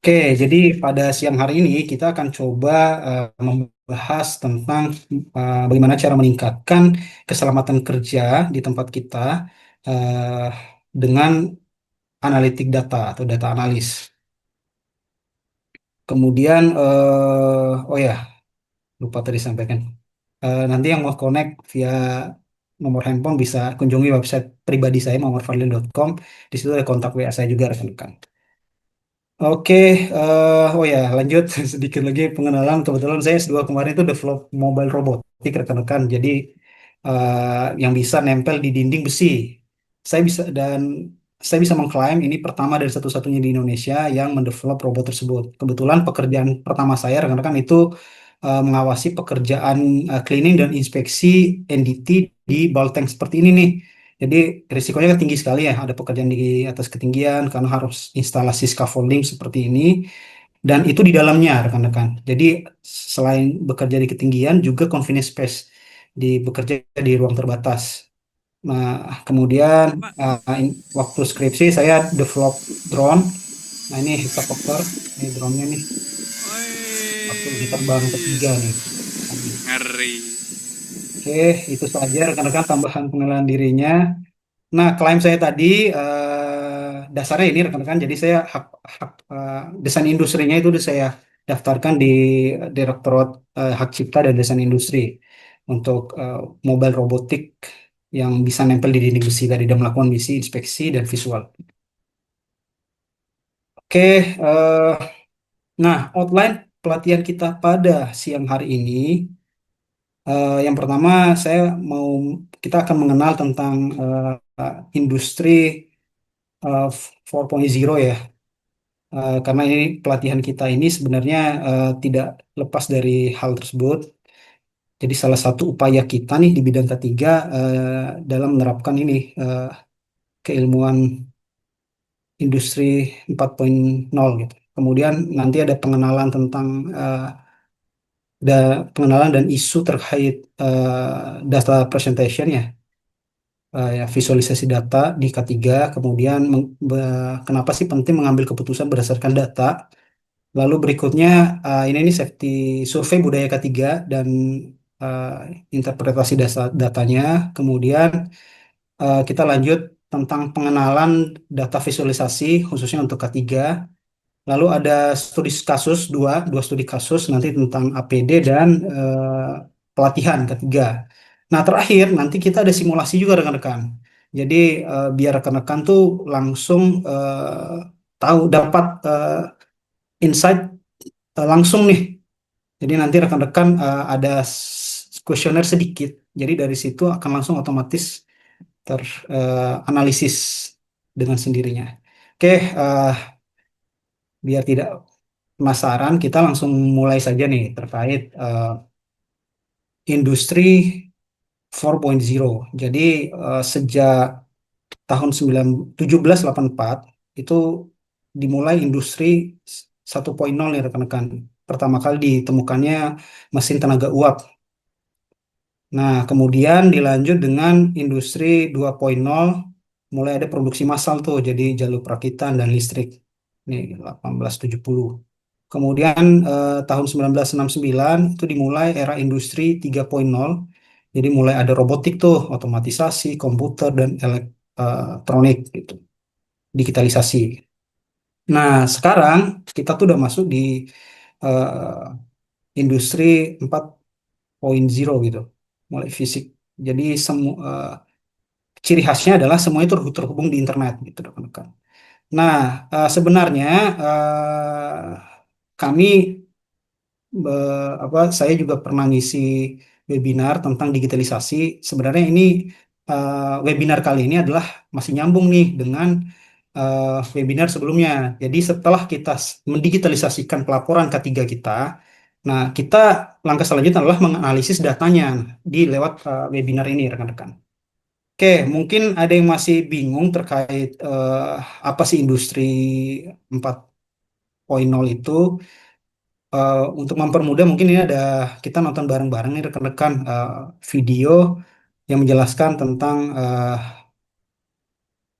Oke, jadi pada siang hari ini kita akan coba membahas tentang bagaimana cara meningkatkan keselamatan kerja di tempat kita eh, dengan analitik data atau data analis. Kemudian, oh ya, lupa tadi sampaikan. Nanti yang mau connect via nomor handphone bisa kunjungi website pribadi saya, muhammadfadlin.com. Di situ ada kontak WA saya juga rekan-rekan. Oke, oh ya, lanjut sedikit lagi pengenalan. Kebetulan saya S2 kemarin itu develop mobile robotik rekan-rekan. Jadi yang bisa nempel di dinding besi. Dan saya bisa mengklaim ini pertama dan satu-satunya di Indonesia yang mendevelop robot tersebut. Kebetulan pekerjaan pertama saya rekan-rekan itu mengawasi pekerjaan cleaning dan inspeksi NDT di bulk tank seperti ini nih. Jadi risikonya kan tinggi sekali ya, ada pekerjaan di atas ketinggian karena harus instalasi scaffolding seperti ini dan itu di dalamnya rekan-rekan. Jadi selain bekerja di ketinggian juga confined space di bekerja di ruang terbatas. Nah, kemudian Pak, waktu skripsi saya develop drone. Nah, ini hexacopter, ini drone-nya nih waktu uji terbang ketiga nih. ngeri. Oke, itu saja rekan-rekan tambahan pengenalan dirinya. Nah, klaim saya tadi dasarnya ini rekan-rekan. Jadi saya hak desain industrinya itu udah saya daftarkan di Direktorat Hak Cipta dan Desain Industri untuk mobile robotik yang bisa nempel di dinding besi tadi dan melakukan misi inspeksi dan visual. Oke, nah outline pelatihan kita pada siang hari ini. Yang pertama, saya mau kita akan mengenal tentang industri 4.0 ya. Karena ini pelatihan kita ini sebenarnya tidak lepas dari hal tersebut. Jadi salah satu upaya kita nih di bidang ketiga dalam menerapkan ini keilmuan industri 4.0 gitu. Kemudian nanti ada pengenalan tentang pengenalan dan isu terkait data presentation ya, ya visualisasi data di K3. Kemudian kenapa sih penting mengambil keputusan berdasarkan data. Lalu berikutnya ini nih safety survei budaya ketiga dan uh, interpretasi datanya. Kemudian kita lanjut tentang pengenalan data visualisasi khususnya untuk K3. Lalu ada studi kasus dua studi kasus nanti tentang APD dan pelatihan ketiga. Nah terakhir nanti kita ada simulasi juga rekan-rekan. Jadi biar rekan-rekan tuh langsung tahu dapat insight langsung nih. Jadi nanti rekan-rekan ada kuesioner sedikit. Jadi dari situ akan langsung otomatis teranalisis dengan sendirinya. Oke, biar tidak penasaran, kita langsung mulai saja nih terkait industri 4.0. Jadi sejak tahun 1784 itu dimulai industri 1.0 nih rekan-rekan. Pertama kali ditemukannya mesin tenaga uap. Nah, kemudian dilanjut dengan industri 2.0, mulai ada produksi massal tuh, jadi jalur perakitan dan listrik. Nih, 1870. Kemudian tahun 1969 itu dimulai era industri 3.0. Jadi mulai ada robotik tuh, otomatisasi, komputer, dan elektronik gitu, digitalisasi. Nah, sekarang kita tuh udah masuk di industri 4.0 gitu, mulai fisik. Jadi semua ciri khasnya adalah semuanya itu terhubung di internet gitu, rekan-rekan. Nah, sebenarnya kami saya juga pernah ngisi webinar tentang digitalisasi. Sebenarnya ini webinar kali ini adalah masih nyambung nih dengan webinar sebelumnya. Jadi setelah kita mendigitalisasikan pelaporan K3 kita, nah kita langkah selanjutnya adalah menganalisis datanya di lewat webinar ini rekan-rekan. Oke, mungkin ada yang masih bingung terkait apa sih industri 4.0 itu. Untuk mempermudah mungkin ini ada kita nonton bareng-bareng nih rekan-rekan video yang menjelaskan tentang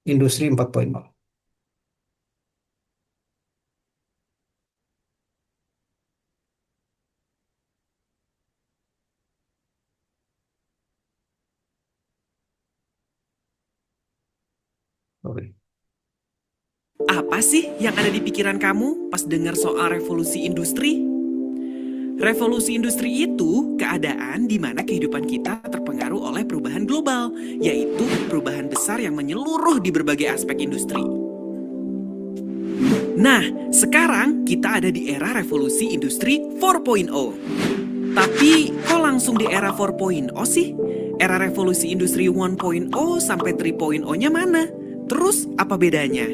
industri 4.0. Sorry. Apa sih yang ada di pikiran kamu pas dengar soal revolusi industri? Revolusi industri itu keadaan di mana kehidupan kita terpengaruh oleh perubahan global, yaitu perubahan besar yang menyeluruh di berbagai aspek industri. Nah, sekarang kita ada di era revolusi industri 4.0. Tapi kok langsung di era 4.0 sih? Era revolusi industri 1.0 sampai 3.0-nya mana? Terus apa bedanya?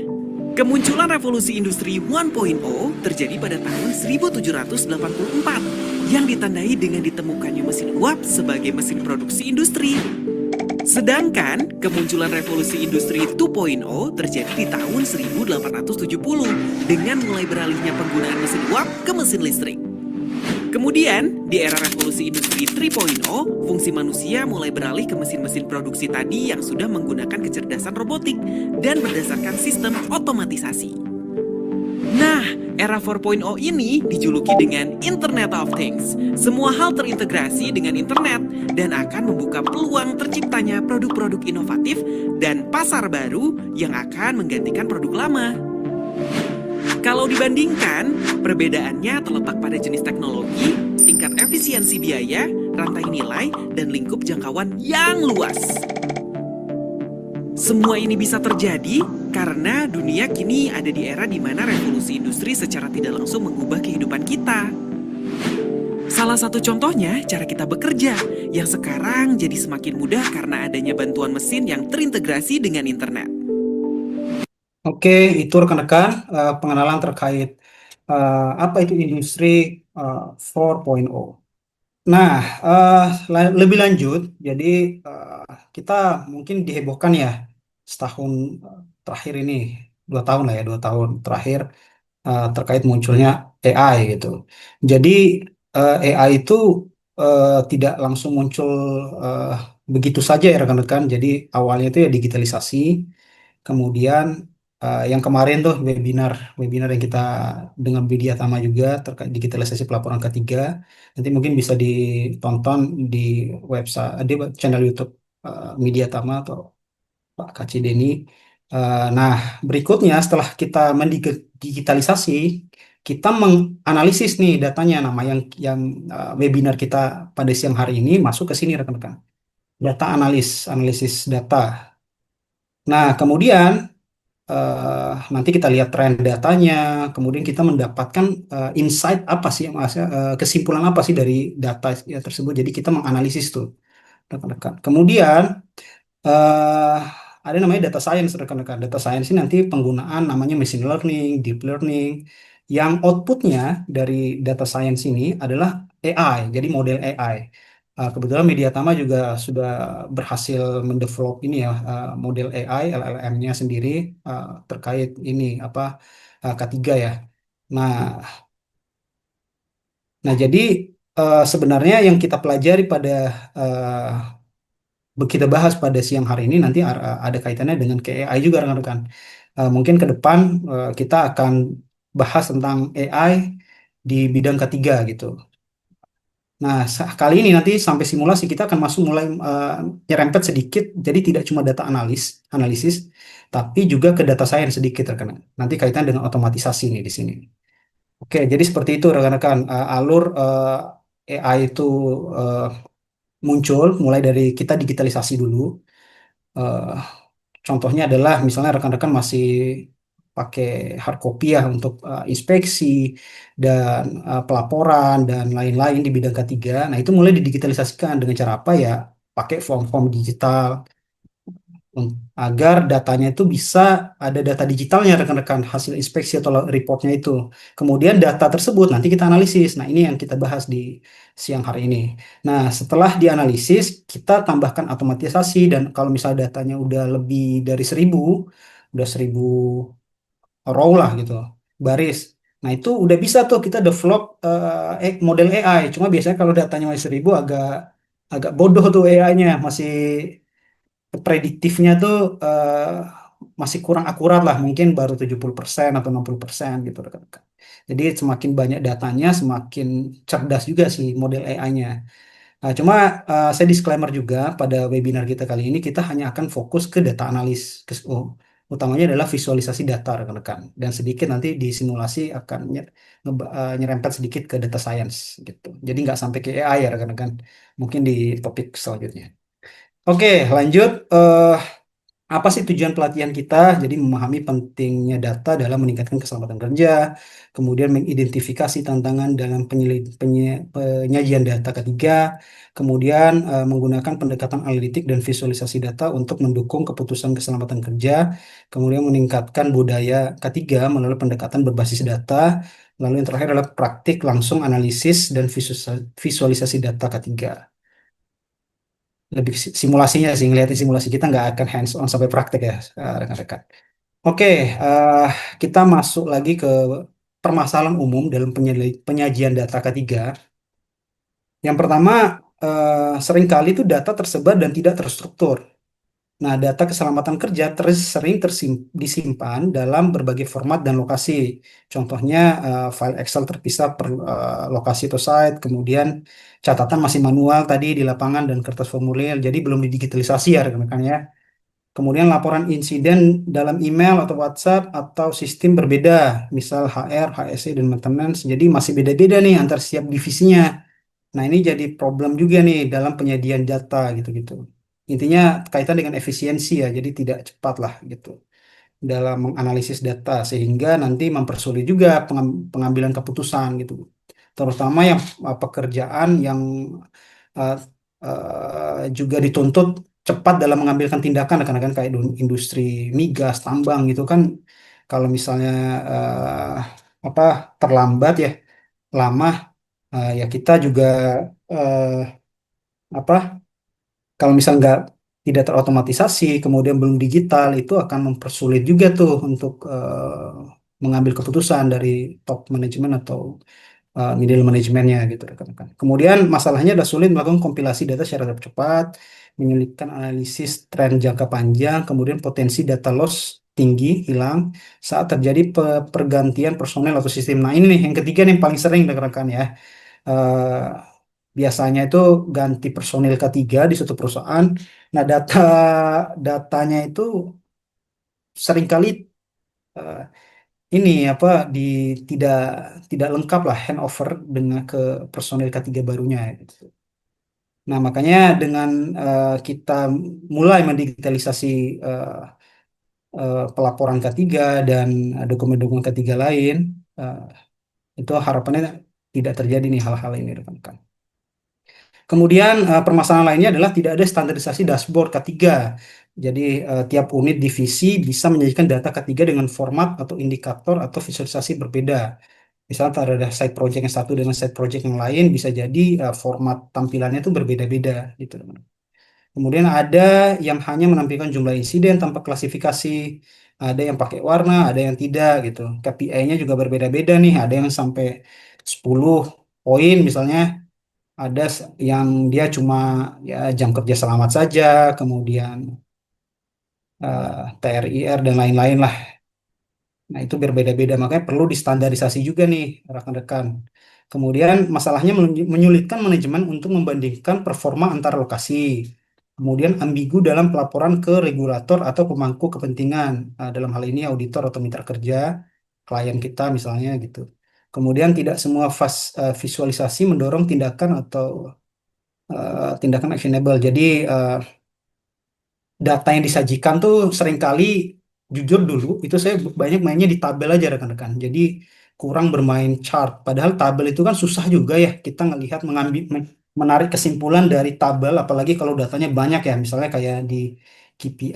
Kemunculan revolusi industri 1.0 terjadi pada tahun 1784 yang ditandai dengan ditemukannya mesin uap sebagai mesin produksi industri. Sedangkan kemunculan revolusi industri 2.0 terjadi di tahun 1870 dengan mulai beralihnya penggunaan mesin uap ke mesin listrik. Kemudian, di era revolusi industri 3.0, fungsi manusia mulai beralih ke mesin-mesin produksi tadi yang sudah menggunakan kecerdasan robotik dan berdasarkan sistem otomatisasi. Nah, era 4.0 ini dijuluki dengan Internet of Things. Semua hal terintegrasi dengan internet dan akan membuka peluang terciptanya produk-produk inovatif dan pasar baru yang akan menggantikan produk lama. Kalau dibandingkan, perbedaannya terletak pada jenis teknologi, tingkat efisiensi biaya, rantai nilai, dan lingkup jangkauan yang luas. Semua ini bisa terjadi karena dunia kini ada di era di mana revolusi industri secara tidak langsung mengubah kehidupan kita. Salah satu contohnya cara kita bekerja, yang sekarang jadi semakin mudah karena adanya bantuan mesin yang terintegrasi dengan internet. Oke, itu rekan-rekan pengenalan terkait apa itu industri 4.0. Nah, lebih lanjut, jadi eh, kita mungkin dihebohkan ya setahun terakhir ini, 2 tahun lah ya, 2 tahun terakhir terkait munculnya AI gitu. Jadi AI itu tidak langsung muncul eh, begitu saja ya rekan-rekan. Jadi awalnya itu ya digitalisasi. Kemudian yang kemarin tuh webinar yang kita dengan Media Tama juga terkait digitalisasi pelaporan ketiga. Nanti mungkin bisa ditonton di di channel YouTube Media Tama atau Pak Kaci Deni. Nah, berikutnya setelah kita mendigitalisasi, kita menganalisis nih datanya. Nama yang webinar kita pada siang hari ini masuk ke sini rekan-rekan. Data analisis data. Nah, kemudian nanti kita lihat tren datanya, kemudian kita mendapatkan insight apa sih, maksudnya kesimpulan apa sih dari data ya, tersebut. Jadi kita menganalisis tuh, rekan-rekan. Kemudian eh ada namanya data science, rekan-rekan. Data science ini nanti penggunaan namanya machine learning, deep learning, yang outputnya dari data science ini adalah AI, jadi model AI. Kebetulan Mediatama juga sudah berhasil mendevelop ini ya, model AI LLM-nya sendiri terkait ini apa K3 ya. Nah, jadi sebenarnya yang kita pelajari pada kita bahas pada siang hari ini nanti ada kaitannya dengan ke AI juga rekan-rekan. Mungkin ke depan kita akan bahas tentang AI di bidang ketiga gitu. Nah, kali ini nanti sampai simulasi kita akan masuk mulai nyerempet sedikit, jadi tidak cuma data analisis, tapi juga ke data science sedikit rekan. Nanti kaitan dengan otomatisasi nih di sini. Oke, jadi seperti itu rekan-rekan. Alur AI itu eh, muncul mulai dari kita digitalisasi dulu. Eh, Contohnya adalah misalnya rekan-rekan masih pakai hard copy ya untuk inspeksi dan pelaporan dan lain-lain di bidang ketiga. Nah, itu mulai didigitalisasikan dengan cara apa ya? Pakai form-form digital agar datanya itu bisa ada data digitalnya rekan-rekan hasil inspeksi atau reportnya itu. Kemudian data tersebut nanti kita analisis. Nah, ini yang kita bahas di siang hari ini. Nah, setelah dianalisis, kita tambahkan otomatisasi dan kalau misalnya datanya udah lebih dari 1.000, udah 1.000 row lah gitu, baris. Nah, itu udah bisa tuh kita develop model AI. Cuma biasanya kalau datanya masih 1.000 agak agak bodoh tuh AI-nya, masih prediktifnya tuh masih kurang akurat lah, mungkin baru 70% atau 60% gitu rekan-rekan. Jadi semakin banyak datanya, semakin cerdas juga sih model AI-nya. Nah, cuma saya disclaimer juga pada webinar kita kali ini kita hanya akan fokus ke data analis. Oh, utamanya adalah visualisasi data rekan-rekan. Dan sedikit nanti di simulasi akan nyerempet sedikit ke data science gitu. Jadi nggak sampai ke AI ya rekan-rekan. Mungkin di topik selanjutnya. Oke, lanjut. Apa sih tujuan pelatihan kita? Jadi memahami pentingnya data dalam meningkatkan keselamatan kerja, kemudian mengidentifikasi tantangan dalam penyajian data ketiga, kemudian menggunakan pendekatan analitik dan visualisasi data untuk mendukung keputusan keselamatan kerja, kemudian meningkatkan budaya ketiga melalui pendekatan berbasis data, lalu yang terakhir adalah praktik langsung analisis dan visualisasi data ketiga. Lebih simulasinya sih, ngeliatin simulasi kita nggak akan hands on sampai praktek ya rekan-rekan. Oke, eh, kita masuk lagi ke permasalahan umum dalam penyajian data ketiga. Yang pertama, seringkali itu data tersebar dan tidak terstruktur. Nah, data keselamatan kerja sering disimpan dalam berbagai format dan lokasi. Contohnya, file Excel terpisah per lokasi atau site, kemudian catatan masih manual tadi di lapangan dan kertas formulir, jadi belum didigitalisasi ya rekan-rekan ya. Kemudian laporan insiden dalam email atau WhatsApp atau sistem berbeda, misal HR, HSE, dan maintenance. Jadi masih beda-beda nih antar setiap divisinya. Nah, ini jadi problem juga nih dalam penyediaan data gitu-gitu. Intinya kaitan dengan efisiensi ya, jadi tidak cepat lah gitu dalam menganalisis data sehingga nanti mempersulit juga pengambilan keputusan gitu. Terutama yang pekerjaan yang uh, juga dituntut cepat dalam mengambilkan tindakan rekan-rekan kayak industri migas, tambang gitu kan kalau misalnya apa terlambat ya lama ya kita juga eh, apa kalau misal nggak tidak terotomatisasi kemudian belum digital itu akan mempersulit juga tuh untuk mengambil keputusan dari top manajemen atau middle manajemennya gitu rekan-rekan. Kemudian masalahnya adalah sulit melakukan kompilasi data secara cepat, menyulitkan analisis tren jangka panjang, kemudian potensi data loss tinggi hilang saat terjadi pergantian personel atau sistem. Nah ini nih yang ketiga nih yang paling sering rekan-rekan ya. Eh, Biasanya itu ganti personil ketiga di suatu perusahaan. Nah datanya itu seringkali eh, ini apa di tidak tidak lengkap lah handover dengan ke personil ketiga barunya gitu. Nah, makanya dengan kita mulai mendigitalisasi eh, pelaporan ketiga dan dokumen-dokumen ketiga lain, eh, itu harapannya tidak terjadi nih hal-hal ini rekan-rekan. Kemudian permasalahan lainnya adalah tidak ada standarisasi dashboard ketiga. Jadi tiap unit divisi bisa menyajikan data ketiga dengan format atau indikator atau visualisasi berbeda. Misalnya ada side project yang satu dengan side project yang lain bisa jadi format tampilannya itu berbeda-beda gitu teman. Kemudian ada yang hanya menampilkan jumlah insiden tanpa klasifikasi, ada yang pakai warna, ada yang tidak gitu. KPI-nya juga berbeda-beda nih, ada yang sampai 10 poin misalnya, ada yang dia cuma ya jam kerja selamat saja, kemudian TRIR dan lain-lain lah. Nah, itu berbeda-beda, makanya perlu distandarisasi juga nih, rekan-rekan. Kemudian masalahnya menyulitkan manajemen untuk membandingkan performa antar lokasi. Kemudian ambigu dalam pelaporan ke regulator atau pemangku kepentingan. Dalam hal ini auditor atau mitra kerja, klien kita misalnya gitu. Kemudian tidak semua visualisasi mendorong tindakan atau tindakan actionable. Jadi data yang disajikan tuh seringkali jujur dulu itu saya banyak mainnya di tabel aja rekan-rekan. Jadi kurang bermain chart. Padahal tabel itu kan susah juga ya kita ngelihat menarik kesimpulan dari tabel apalagi kalau datanya banyak ya misalnya kayak di KPI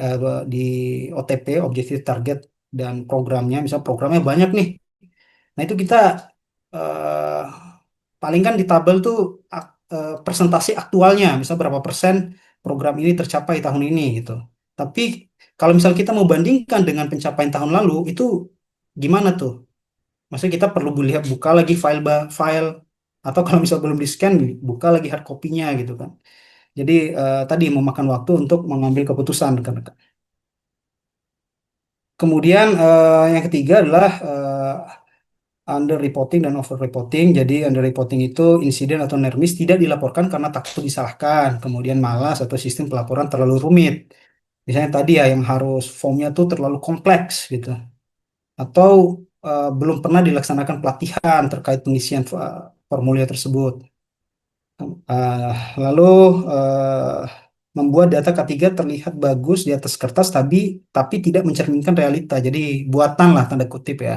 di OTP Objective Target dan programnya misal programnya banyak nih. Nah itu kita eh, paling kan di tabel tuh presentasi aktualnya, misal berapa persen program ini tercapai tahun ini gitu. Tapi kalau misal kita mau bandingkan dengan pencapaian tahun lalu, itu gimana tuh? Maksudnya kita perlu lihat buka lagi file atau kalau misal belum di scan, buka lagi hard copy-nya gitu kan. Jadi tadi memakan waktu untuk mengambil keputusan kan. Kemudian yang ketiga adalah under reporting dan over reporting. Jadi under reporting itu insiden atau near miss tidak dilaporkan karena takut disalahkan, kemudian malas atau sistem pelaporan terlalu rumit. Misalnya tadi ya yang harus formnya tuh terlalu kompleks gitu, atau belum pernah dilaksanakan pelatihan terkait pengisian formulir tersebut. Eh, Lalu eh, membuat data ketiga terlihat bagus di atas kertas tapi tidak mencerminkan realita. Jadi buatan lah tanda kutip ya.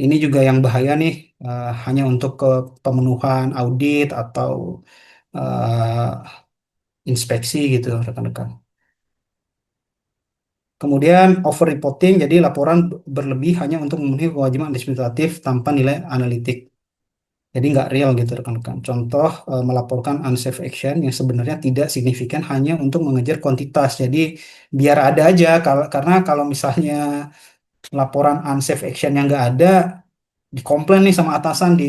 Ini juga yang bahaya nih, hanya untuk ke pemenuhan audit atau inspeksi gitu rekan-rekan. Kemudian over reporting, jadi laporan berlebih hanya untuk memenuhi kewajiban administratif tanpa nilai analitik. Jadi nggak real gitu rekan-rekan. Contoh melaporkan unsafe action yang sebenarnya tidak signifikan hanya untuk mengejar kuantitas. Jadi biar ada aja karena kalau misalnya laporan unsafe action yang nggak ada, dikomplain nih sama atasan di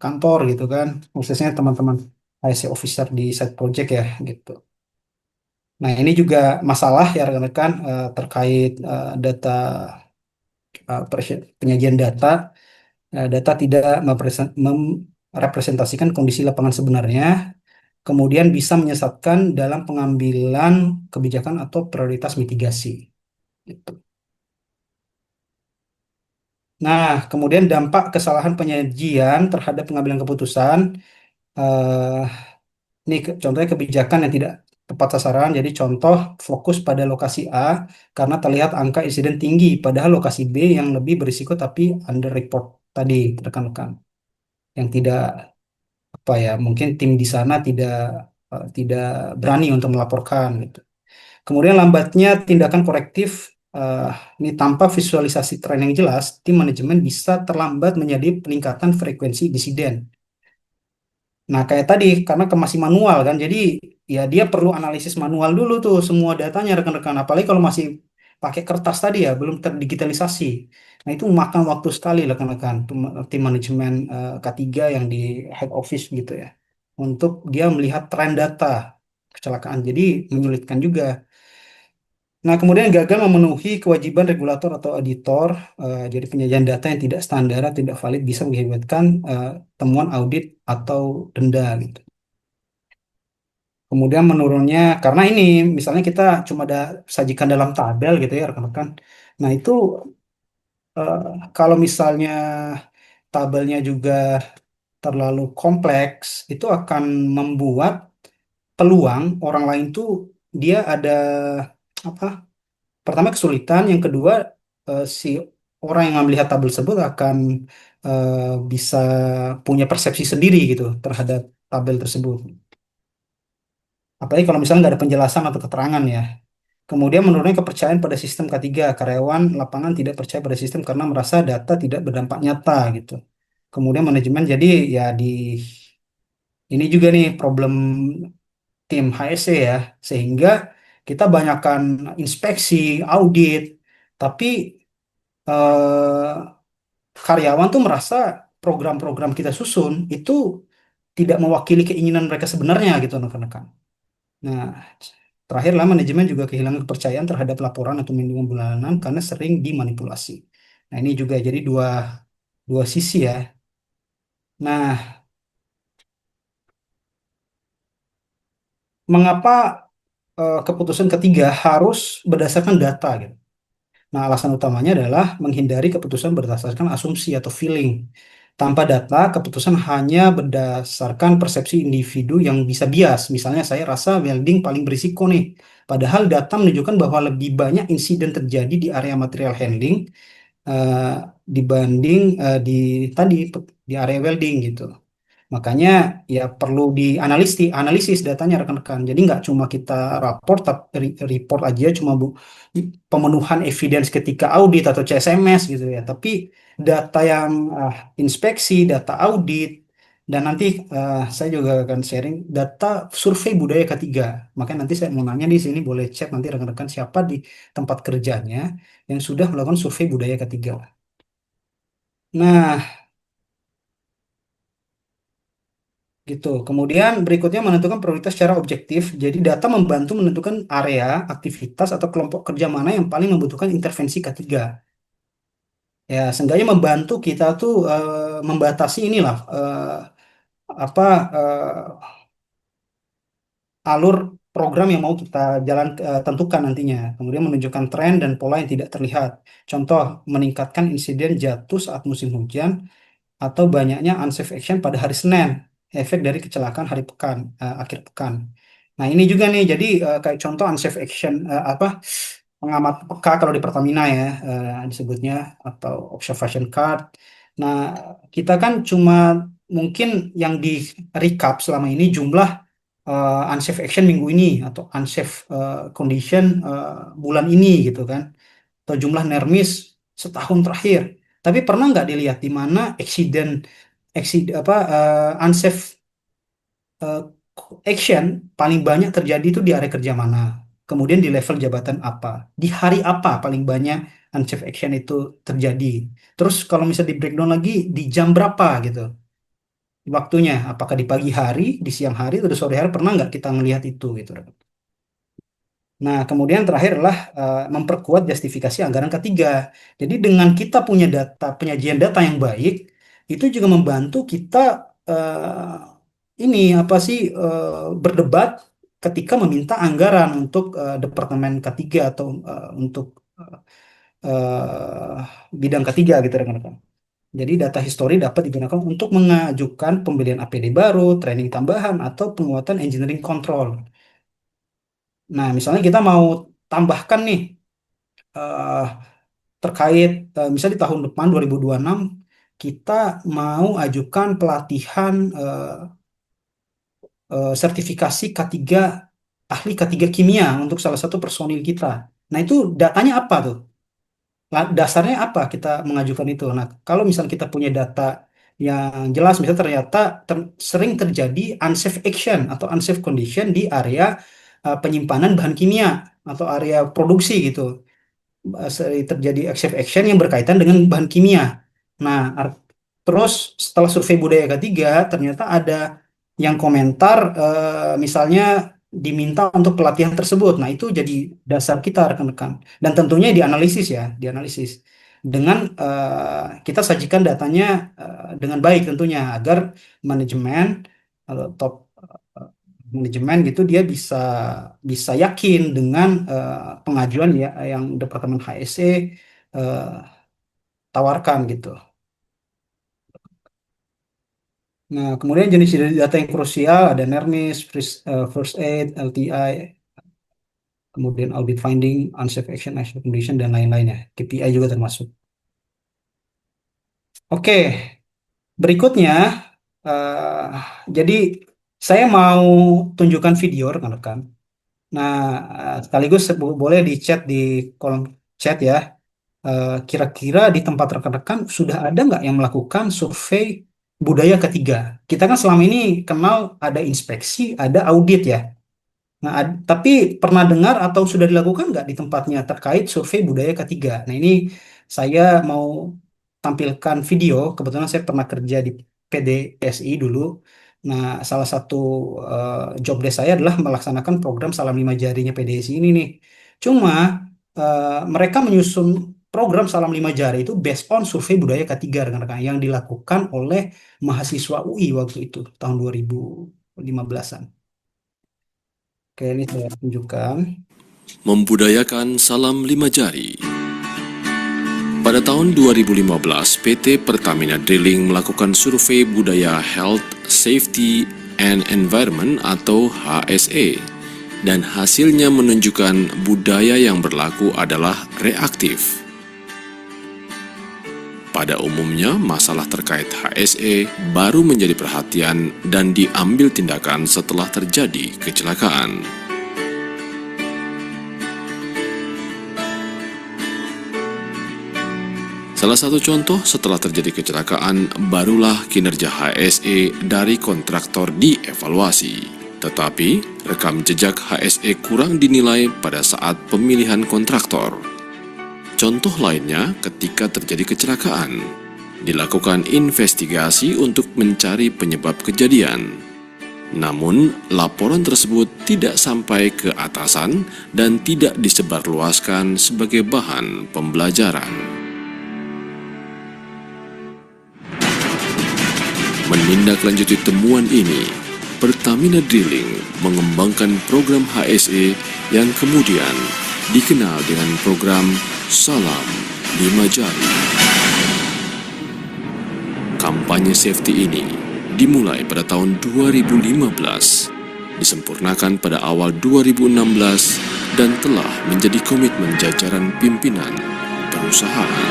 kantor gitu kan. Khususnya teman-teman IC officer di site project ya gitu. Nah ini juga masalah ya rekan-rekan terkait data penyajian data. Data tidak merepresentasikan kondisi lapangan sebenarnya, kemudian bisa menyesatkan dalam pengambilan kebijakan atau prioritas mitigasi. Gitu. Nah, kemudian dampak kesalahan penyajian terhadap pengambilan keputusan. eh, Ini contohnya kebijakan yang tidak tepat sasaran. Jadi contoh fokus pada lokasi A karena terlihat angka insiden tinggi, padahal lokasi B yang lebih berisiko tapi underreport tadi rekan-rekan. Yang tidak apa ya, mungkin tim di sana tidak berani untuk melaporkan gitu. Kemudian lambatnya tindakan korektif, eh, ini tanpa visualisasi tren yang jelas, tim manajemen bisa terlambat menjadi peningkatan frekuensi insiden. Nah, kayak tadi karena masih manual kan, jadi ya dia perlu analisis manual dulu tuh semua datanya rekan-rekan. Apalagi kalau masih pakai kertas tadi ya, belum terdigitalisasi. Nah, itu makan waktu sekali rekan-rekan tim manajemen K3 yang di head office gitu ya, untuk dia melihat tren data kecelakaan. Jadi menyulitkan juga. Nah, kemudian gagal memenuhi kewajiban regulator atau auditor, jadi penyajian data yang tidak standar, tidak valid bisa mengakibatkan temuan audit atau denda gitu. Kemudian menurunnya karena ini misalnya kita cuma ada sajikan dalam tabel gitu ya rekan-rekan. Nah itu eh, kalau misalnya tabelnya juga terlalu kompleks, itu akan membuat peluang orang lain tuh dia ada apa? Pertama kesulitan, yang kedua si orang yang melihat tabel tersebut akan eh, bisa punya persepsi sendiri gitu terhadap tabel tersebut. Apalagi kalau misalnya nggak ada penjelasan atau keterangan ya. Kemudian menurunnya kepercayaan pada sistem ketiga. Karyawan lapangan tidak percaya pada sistem karena merasa data tidak berdampak nyata gitu. Kemudian manajemen jadi ya ini juga nih problem tim HSE ya. Sehingga kita banyakkan inspeksi, audit, tapi eh, karyawan tuh merasa program-program kita susun itu tidak mewakili keinginan mereka sebenarnya gitu rekan-rekan. Nah, terakhirlah manajemen juga kehilangan kepercayaan terhadap laporan atau manajemen bulanan karena sering dimanipulasi. Nah, ini juga jadi dua dua sisi ya. Nah, mengapa keputusan ketiga harus berdasarkan data gitu? Nah, alasan utamanya adalah menghindari keputusan berdasarkan asumsi atau feeling. Tanpa data, keputusan hanya berdasarkan persepsi individu yang bisa bias. Misalnya saya rasa welding paling berisiko nih. Padahal data menunjukkan bahwa lebih banyak insiden terjadi di area material handling eh, dibanding di area welding gitu. Makanya ya perlu analisis datanya rekan-rekan. Jadi nggak cuma kita report aja cuma pemenuhan evidence ketika audit atau CSMS gitu ya. Tapi data yang inspeksi, data audit, dan nanti saya juga akan sharing data survei budaya ketiga. Makanya nanti saya mau nanya di sini boleh cek nanti rekan-rekan siapa di tempat kerjanya yang sudah melakukan survei budaya ketiga. Nah, gitu. Kemudian berikutnya menentukan prioritas secara objektif. Jadi data membantu menentukan area, aktivitas, atau kelompok kerja mana yang paling membutuhkan intervensi ketiga. Ya, seenggaknya membantu kita tuh membatasi apa alur program yang mau kita tentukan nantinya. Kemudian menunjukkan tren dan pola yang tidak terlihat. Contoh, meningkatkan insiden jatuh saat musim hujan atau banyaknya unsafe action pada hari Senin, efek dari kecelakaan hari pekan, akhir pekan. Nah, ini juga nih, jadi kayak contoh unsafe action, pengamat peka kalau di Pertamina ya, disebutnya, atau observation card. Nah, kita kan cuma mungkin yang di recap selama ini jumlah unsafe action minggu ini atau unsafe condition bulan ini gitu kan, atau jumlah nermis setahun terakhir. Tapi pernah nggak dilihat di mana unsafe eh, action paling banyak terjadi itu di area kerja mana? Kemudian di level jabatan apa? Di hari apa paling banyak unsafe action itu terjadi? Terus kalau misalnya di breakdown lagi di jam berapa gitu? Waktunya, apakah di pagi hari, di siang hari, atau di sore hari, pernah nggak kita melihat itu gitu? Nah, kemudian terakhir adalah memperkuat justifikasi anggaran ketiga. Jadi dengan kita punya penyajian data yang baik, itu juga membantu kita ini apa sih berdebat ketika meminta anggaran untuk departemen ketiga atau untuk eh, bidang ketiga gitu rekan-rekan. Jadi data histori dapat digunakan untuk mengajukan pembelian APD baru, training tambahan, atau penguatan engineering control. Nah, misalnya kita mau tambahkan nih eh, terkait misalnya di tahun depan 2026 kita mau ajukan pelatihan sertifikasi K3 ahli K3 kimia untuk salah satu personil kita. Nah, itu datanya apa tuh? Dasarnya apa kita mengajukan itu? Nah, kalau misalnya kita punya data yang jelas, misalnya ternyata sering terjadi unsafe action atau unsafe condition di area penyimpanan bahan kimia atau area produksi gitu. Terjadi active action yang berkaitan dengan bahan kimia. Nah, terus setelah survei budaya ketiga, ternyata ada yang komentar, misalnya diminta untuk pelatihan tersebut. Nah, itu jadi dasar kita rekan-rekan. Dan tentunya dianalisis ya, dianalisis. Dengan kita sajikan datanya dengan baik tentunya agar manajemen atau top manajemen gitu dia bisa bisa yakin dengan pengajuan ya yang Departemen HSE eh, tawarkan gitu. Nah, kemudian jenis data yang krusial ada NERMIS, first aid, LTI, kemudian audit finding, unsafe action, action condition, dan lain-lainnya. KPI juga termasuk. Oke, berikutnya, eh, jadi saya mau tunjukkan video rekan-rekan. Nah, sekaligus boleh di chat di kolom chat ya. Kira-kira di tempat rekan-rekan sudah ada nggak yang melakukan survei budaya ketiga? Kita kan selama ini kenal ada inspeksi, ada audit ya. Nah, tapi pernah dengar atau sudah dilakukan nggak di tempatnya terkait survei budaya ketiga? Nah, ini saya mau tampilkan video. Kebetulan saya pernah kerja di PDSI dulu. Nah, salah satu job desk saya adalah melaksanakan program Salam Lima Jarinya PDSI ini nih. Cuma mereka menyusun program Salam Lima Jari itu based on survei budaya ketiga rekan-rekan yang dilakukan oleh mahasiswa UI waktu itu tahun 2015-an. Oke, ini saya tunjukkan. Membudayakan salam lima jari. Pada tahun 2015, PT Pertamina Drilling melakukan survei budaya Health, Safety, and Environment atau HSE, dan hasilnya menunjukkan budaya yang berlaku adalah reaktif. Pada umumnya, masalah terkait HSE baru menjadi perhatian dan diambil tindakan setelah terjadi kecelakaan. Salah satu contoh setelah terjadi kecelakaan, barulah kinerja HSE dari kontraktor dievaluasi. Tetapi, rekam jejak HSE kurang dinilai pada saat pemilihan kontraktor. Contoh lainnya ketika terjadi kecelakaan, dilakukan investigasi untuk mencari penyebab kejadian. Namun, laporan tersebut tidak sampai ke atasan dan tidak disebarluaskan sebagai bahan pembelajaran. Menindaklanjuti temuan ini, Pertamina Drilling mengembangkan program HSE yang kemudian dikenal dengan program Salam Lima Jari. Kampanye safety ini dimulai pada tahun 2015, disempurnakan pada awal 2016 dan telah menjadi komitmen jajaran pimpinan perusahaan.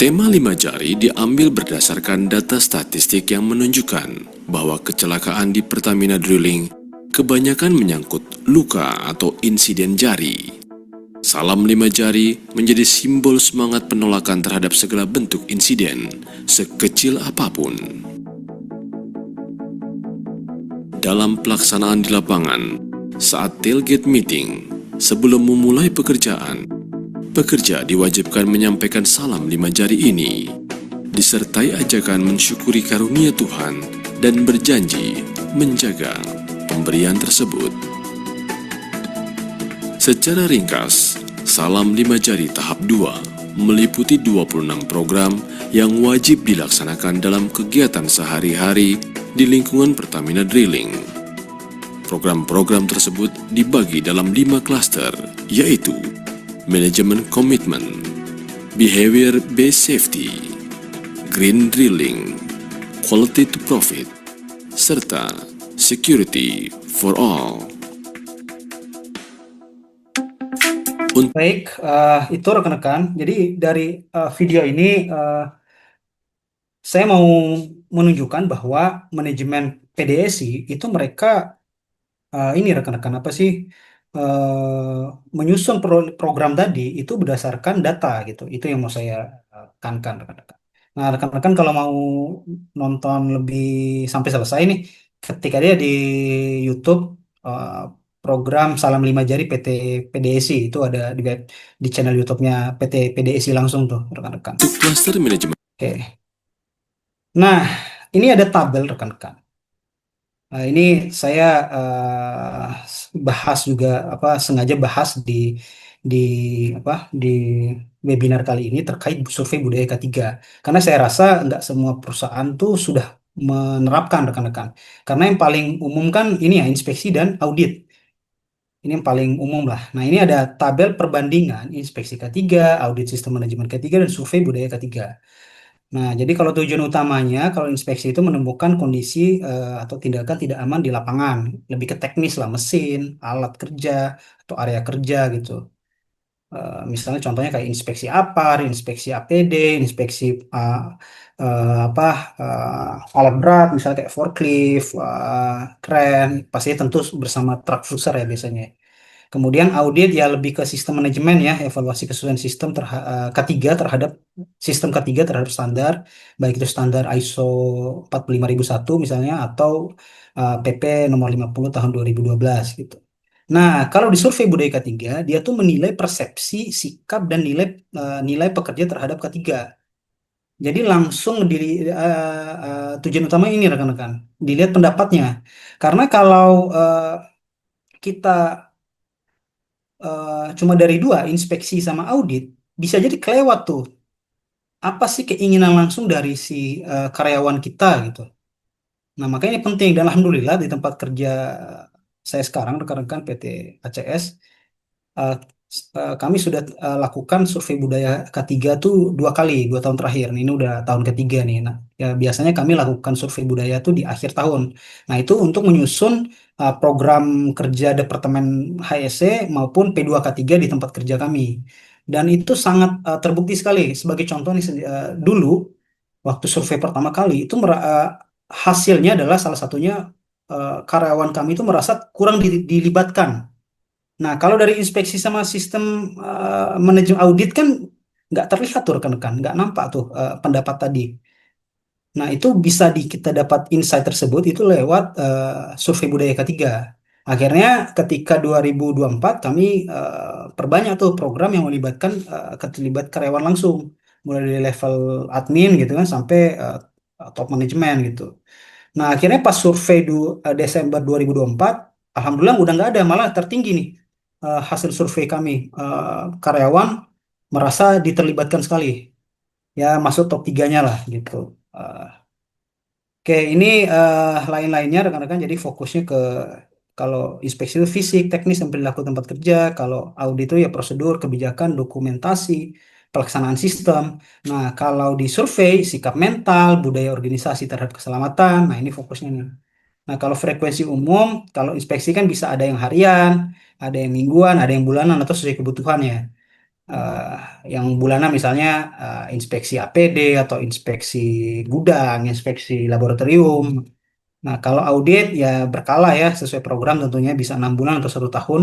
Tema lima jari diambil berdasarkan data statistik yang menunjukkan bahwa kecelakaan di Pertamina Drilling kebanyakan menyangkut luka atau insiden jari. Salam lima jari menjadi simbol semangat penolakan terhadap segala bentuk insiden, sekecil apapun. Dalam pelaksanaan di lapangan, saat tailgate meeting, sebelum memulai pekerjaan, pekerja diwajibkan menyampaikan salam lima jari ini, disertai ajakan mensyukuri karunia Tuhan dan berjanji menjaga pemberian tersebut. Secara ringkas, Salam Lima Jari tahap 2 meliputi 26 program yang wajib dilaksanakan dalam kegiatan sehari-hari di lingkungan Pertamina Drilling. Program-program tersebut dibagi dalam 5 klaster, yaitu Manajemen Komitmen, Behavior Based Safety, Green Drilling, Quality to Profit, serta Security for All. Baik, itu rekan-rekan. Jadi dari video ini saya mau menunjukkan bahwa manajemen PDSI itu mereka ini rekan-rekan apa sih menyusun program tadi itu berdasarkan data gitu. Itu yang mau saya tekankan rekan-rekan. Nah, rekan-rekan kalau mau nonton lebih sampai selesai nih, ketika dia di YouTube eh, program Salam Lima Jari PT PDSI itu ada di channel YouTube-nya PT PDSI langsung tuh rekan-rekan. Untuk klaster manajemen Oke. Nah, ini ada tabel rekan-rekan. Ini saya bahas juga apa sengaja bahas di apa di webinar kali ini terkait survei budaya K3 karena saya rasa nggak semua perusahaan tuh sudah menerapkan rekan-rekan karena yang paling umum kan ini ya inspeksi dan audit ini yang paling umum lah. Nah ini ada tabel perbandingan inspeksi K3, audit sistem manajemen K3 dan survei budaya K3. Nah, jadi kalau tujuan utamanya, kalau inspeksi itu menemukan kondisi atau tindakan tidak aman di lapangan, lebih ke teknis lah, mesin, alat kerja, atau area kerja gitu. Misalnya contohnya kayak inspeksi APAR, inspeksi APD, inspeksi apa alat berat, misalnya kayak forklift, kren, pastinya tentu bersama truk pusher ya biasanya. Kemudian audit ya lebih ke sistem manajemen ya, evaluasi kesesuaian sistem K3 terhadap sistem K3 terhadap standar, baik itu standar ISO 45001 misalnya atau PP nomor 50 tahun 2012 gitu. Nah, kalau di survei budaya K3, dia tuh menilai persepsi, sikap dan nilai pekerja terhadap K3. Jadi langsung tujuan utama ini rekan-rekan, dilihat pendapatnya. Karena kalau kita cuma dari dua, inspeksi sama audit, bisa jadi kelewat tuh. Apa sih keinginan langsung dari si karyawan kita gitu. Nah, makanya ini penting. Dan Alhamdulillah di tempat kerja saya sekarang, rekan-rekan PT ACS, eh, kami sudah lakukan survei budaya K3 tuh 2 kali, 2 tahun terakhir. Nah, ini udah tahun ketiga nih. Nah, ya biasanya kami lakukan survei budaya tuh di akhir tahun. Nah, itu untuk menyusun program kerja Departemen HSE maupun P2K3 di tempat kerja kami. Dan itu sangat terbukti sekali. Sebagai contoh nih, dulu waktu survei pertama kali itu hasilnya adalah salah satunya karyawan kami itu merasa kurang dilibatkan. Nah, kalau dari inspeksi sama sistem manajemen audit kan nggak terlihat tuh rekan-rekan, nggak nampak tuh pendapat tadi. Nah, itu bisa kita dapat insight tersebut itu lewat survei budaya K3. Akhirnya ketika 2024 kami perbanyak tuh program yang melibatkan keterlibat karyawan langsung, mulai dari level admin gitu kan sampai top manajemen gitu. Nah, akhirnya pas survei Desember 2024, alhamdulillah udah nggak ada, malah tertinggi nih hasil survei kami. Karyawan merasa diterlibatkan sekali. Ya, masuk top 3-nya lah gitu. Oke, ini lain-lainnya rekan-rekan. Jadi fokusnya ke kalau inspeksi itu fisik, teknis dan perilaku tempat kerja. Kalau audit itu ya prosedur, kebijakan, dokumentasi, pelaksanaan sistem. Nah, kalau di survei, sikap mental, budaya organisasi terhadap keselamatan. Nah, ini fokusnya nih. Nah, kalau frekuensi umum, kalau inspeksi kan bisa ada yang harian, ada yang mingguan, ada yang bulanan atau sesuai kebutuhan ya. Eh, yang bulanan misalnya inspeksi APD atau inspeksi gudang, inspeksi laboratorium. Nah, kalau audit ya berkala ya, sesuai program tentunya bisa 6 bulan atau 1 tahun.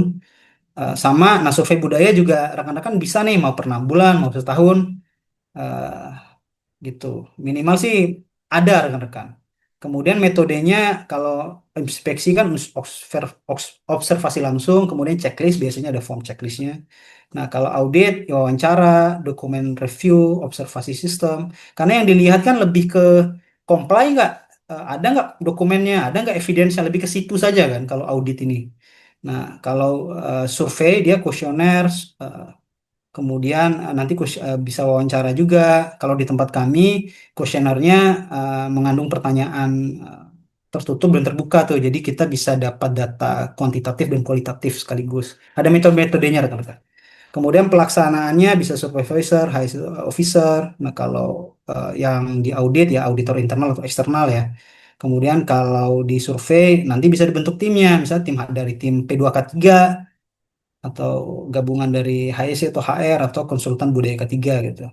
Sama, nah survei budaya juga rekan-rekan bisa nih mau per 6 bulan, mau setahun. Eh, gitu. Minimal sih ada rekan-rekan. Kemudian metodenya kalau inspeksi kan observasi langsung, kemudian checklist biasanya ada form checklistnya. Nah kalau audit ya wawancara, dokumen review, observasi sistem. Karena yang dilihat kan lebih ke comply nggak. Ada nggak dokumennya, ada nggak evidence lebih ke situ saja kan kalau audit ini. Nah kalau survei dia kuesioner, kemudian nanti bisa wawancara juga. Kalau di tempat kami, kuesionernya mengandung pertanyaan eh, tertutup dan terbuka tuh. Jadi kita bisa dapat data kuantitatif dan kualitatif sekaligus. Ada metode-metodenya rekan-rekan. Kemudian pelaksanaannya bisa supervisor, high officer. Nah kalau yang di audit ya auditor internal atau eksternal ya. Kemudian kalau di survei nanti bisa dibentuk timnya, misalnya tim dari tim P2K3 atau gabungan dari HSC atau HR atau konsultan budaya ketiga gitu.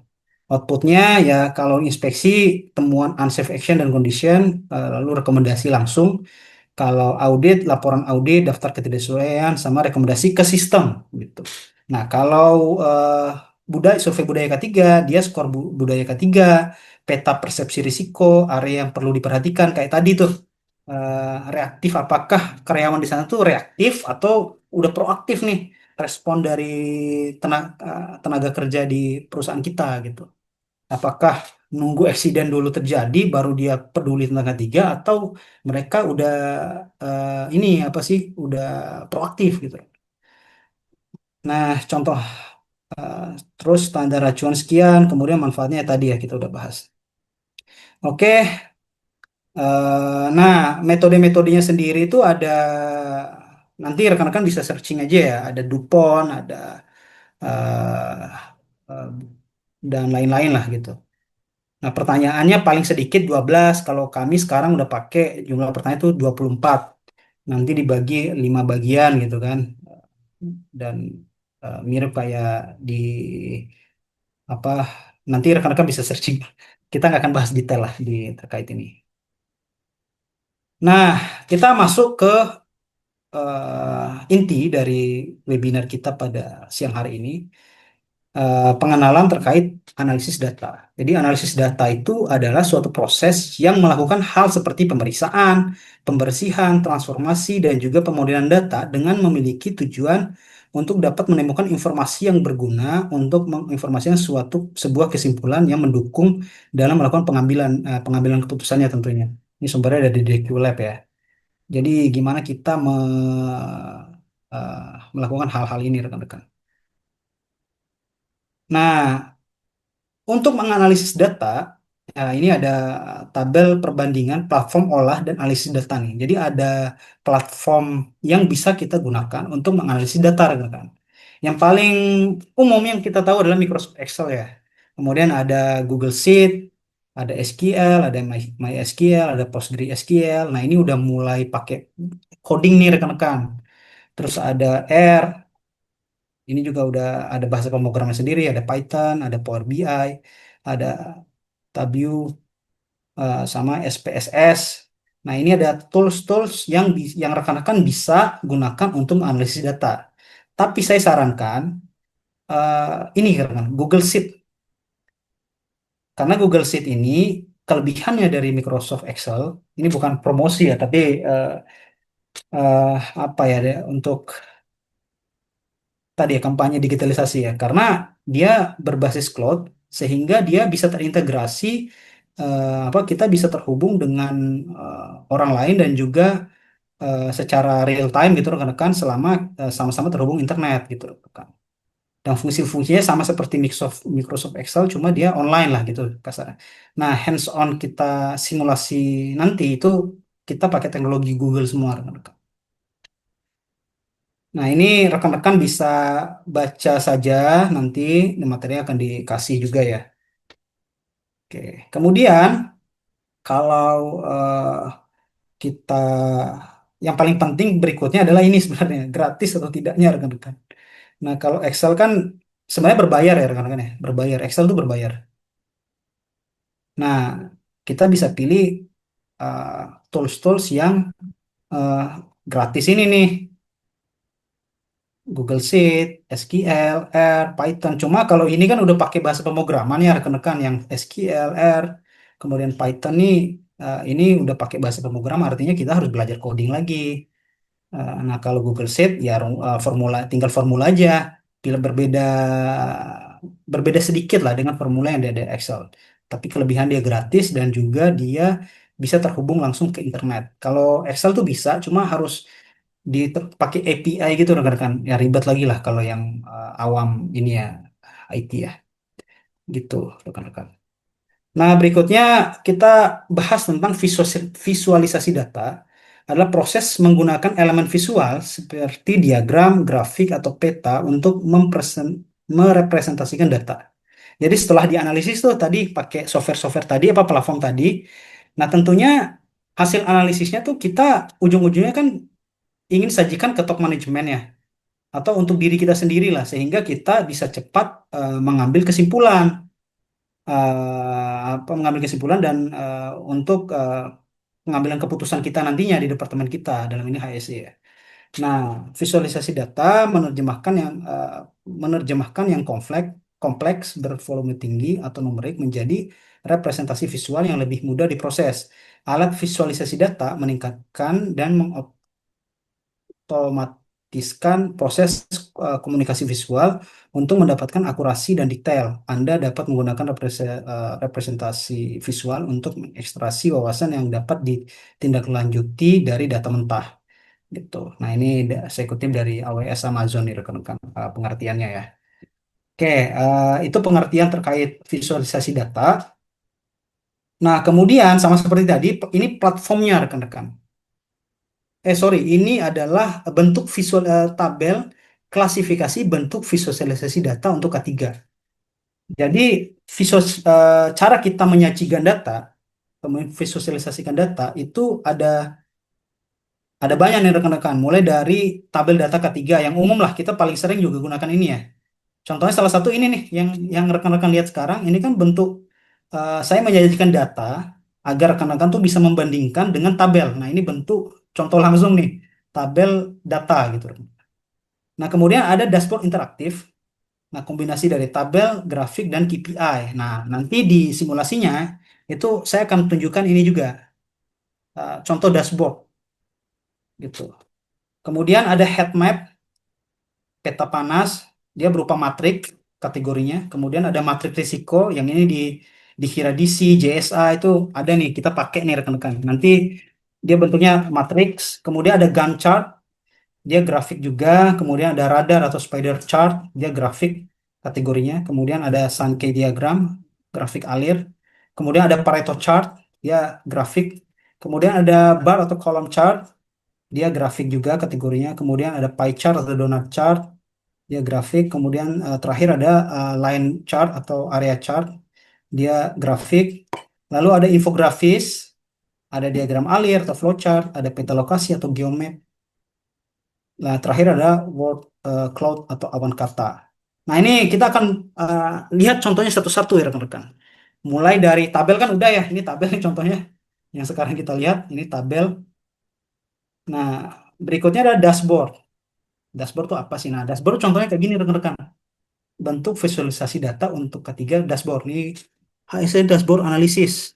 Outputnya ya kalau inspeksi temuan unsafe action dan condition, lalu rekomendasi langsung. Kalau audit, laporan audit, daftar ketidaksesuaian, sama rekomendasi ke sistem gitu. Nah kalau budaya survei budaya ketiga, dia skor budaya ketiga, peta persepsi risiko, area yang perlu diperhatikan kayak tadi tuh. Reaktif apakah karyawan di sana tuh reaktif atau udah proaktif nih respon dari tenaga kerja di perusahaan kita gitu. Apakah nunggu eksiden dulu terjadi baru dia peduli tentang ketiga atau mereka udah ini apa sih udah proaktif gitu. Nah, contoh eh, terus standar acuan sekian, kemudian manfaatnya tadi ya kita udah bahas. Oke, nah metode-metodenya sendiri itu ada nanti rekan-rekan bisa searching aja ya, ada DuPont, ada eh, eh, dan lain-lain lah gitu. Nah, pertanyaannya paling sedikit 12. Kalau kami sekarang udah pakai jumlah pertanyaan itu 24. Nanti dibagi 5 bagian gitu kan. Dan mirip kayak di apa nanti rekan-rekan bisa searching. Kita nggak akan bahas detail lah di terkait ini. Nah, kita masuk ke inti dari webinar kita pada siang hari ini. Pengenalan terkait analisis data. Jadi analisis data itu adalah suatu proses yang melakukan hal seperti pemeriksaan, pembersihan, transformasi, dan juga pemodelan data dengan memiliki tujuan untuk dapat menemukan informasi yang berguna untuk menginformasikan suatu sebuah kesimpulan yang mendukung dalam melakukan pengambilan keputusannya tentunya. Ini sumbernya dari DQ Lab ya. Jadi gimana kita melakukan hal-hal ini rekan-rekan. Nah, untuk menganalisis data, ini ada tabel perbandingan platform olah dan analisis data nih. Jadi ada platform yang bisa kita gunakan untuk menganalisis data, rekan-rekan. Yang paling umum yang kita tahu adalah Microsoft Excel ya. Kemudian ada Google Sheet, ada SQL, ada MySQL, ada PostgreSQL. Nah, ini udah mulai pakai coding nih rekan-rekan. Terus ada R, ini juga udah ada bahasa pemrograman sendiri, ada Python, ada Power BI, ada Tableau, sama SPSS. Nah, ini ada tools-tools yang rekan-rekan bisa gunakan untuk menganalisis data. Tapi saya sarankan ini kan Google Sheet. Karena Google Sheet ini kelebihannya dari Microsoft Excel, ini bukan promosi ya, tapi eh, apa ya untuk tadi ya kampanye digitalisasi ya karena dia berbasis cloud sehingga dia bisa terintegrasi apa kita bisa terhubung dengan orang lain dan juga secara real time gitu rekan-rekan selama sama-sama terhubung internet gitu rekan. Dan fungsi-fungsinya sama seperti Microsoft Microsoft Excel, cuma dia online lah gitu kasarnya. Nah, hands-on kita simulasi nanti itu kita pakai teknologi Google semua, rekan-rekan. Nah, ini rekan-rekan bisa baca saja nanti materi akan dikasih juga ya. Oke. Kemudian kalau kita yang paling penting berikutnya adalah ini sebenarnya gratis atau tidaknya rekan-rekan. Nah, kalau Excel kan sebenarnya berbayar ya rekan-rekan ya, berbayar. Excel itu berbayar. Nah, kita bisa pilih uh, tools-tools yang uh, gratis ini nih. Google Sheet, SQL, R, Python. Cuma kalau ini kan udah pakai bahasa pemrograman ya rekan-rekan yang SQL, R, kemudian Python nih ini udah pakai bahasa pemrograman artinya kita harus belajar coding lagi. Nah, kalau Google Sheet ya formula tinggal formula aja. Bila berbeda berbeda sedikit lah dengan formula yang ada di Excel. Tapi kelebihan dia gratis dan juga dia bisa terhubung langsung ke internet. Kalau Excel tuh bisa, cuma harus pakai API gitu rekan-rekan. Ya ribet lagi lah kalau yang awam ini ya IT ya gitu rekan-rekan. Nah, berikutnya kita bahas tentang visualisasi data adalah proses menggunakan elemen visual seperti diagram, grafik, atau peta untuk merepresentasikan data. Jadi setelah dianalisis tuh tadi pakai software-software tadi apa platform tadi. Nah, tentunya hasil analisisnya tuh kita ujung-ujungnya kan ingin sajikan ke top manajemen ya atau untuk diri kita sendiri lah sehingga kita bisa cepat mengambil kesimpulan apa mengambil kesimpulan dan untuk pengambilan keputusan kita nantinya di departemen kita dalam ini HSE ya. Nah, visualisasi data menerjemahkan yang kompleks bervolume tinggi atau numerik menjadi representasi visual yang lebih mudah diproses. Alat visualisasi data meningkatkan dan otomatiskan proses komunikasi visual untuk mendapatkan akurasi dan detail. Anda dapat menggunakan representasi visual untuk mengekstraksi wawasan yang dapat ditindaklanjuti dari data mentah. Gitu. Nah, ini saya kutip dari AWS Amazon nih rekan-rekan pengertiannya ya. Oke, itu pengertian terkait visualisasi data. Nah, kemudian sama seperti tadi, ini platformnya rekan-rekan. Sorry, ini adalah bentuk visual tabel klasifikasi bentuk visualisasi data untuk K3. Jadi cara kita menyajikan data, memvisualisasikan data itu ada banyak nih rekan-rekan. Mulai dari tabel data K3 yang umum lah kita paling sering juga gunakan ini ya. Contohnya salah satu ini nih yang rekan-rekan lihat sekarang ini kan bentuk saya menyajikan data agar rekan-rekan tuh bisa membandingkan dengan tabel. Nah, ini bentuk contoh langsung nih, tabel data gitu. Nah, kemudian ada dashboard interaktif. Nah, kombinasi dari tabel, grafik, dan KPI. Nah, nanti di simulasinya itu saya akan tunjukkan ini juga, contoh dashboard gitu. Kemudian ada heat map, peta panas, dia berupa matrik kategorinya. Kemudian ada matrik risiko, yang ini di Hiradisi, JSA itu ada nih, kita pakai nih rekan-rekan. Nanti dia bentuknya matriks, kemudian ada Gantt chart, dia grafik juga, kemudian ada radar atau spider chart, dia grafik kategorinya, kemudian ada Sankey diagram, grafik alir, kemudian ada Pareto chart, dia grafik, kemudian ada bar atau column chart, dia grafik juga kategorinya, kemudian ada pie chart atau donut chart, dia grafik, kemudian terakhir ada line chart atau area chart, dia grafik, lalu ada infografis, ada diagram alir atau flowchart, ada peta lokasi atau geomap. Nah, terakhir ada word cloud atau awan kata. Nah, ini kita akan lihat contohnya satu-satu ya rekan-rekan. Mulai dari tabel kan udah ya, ini tabel nih contohnya. Yang sekarang kita lihat, ini tabel. Nah, berikutnya ada dashboard. Dashboard itu apa sih? Nah, dashboard contohnya kayak gini rekan-rekan. Bentuk visualisasi data untuk ketiga dashboard. Ini HSE dashboard analisis.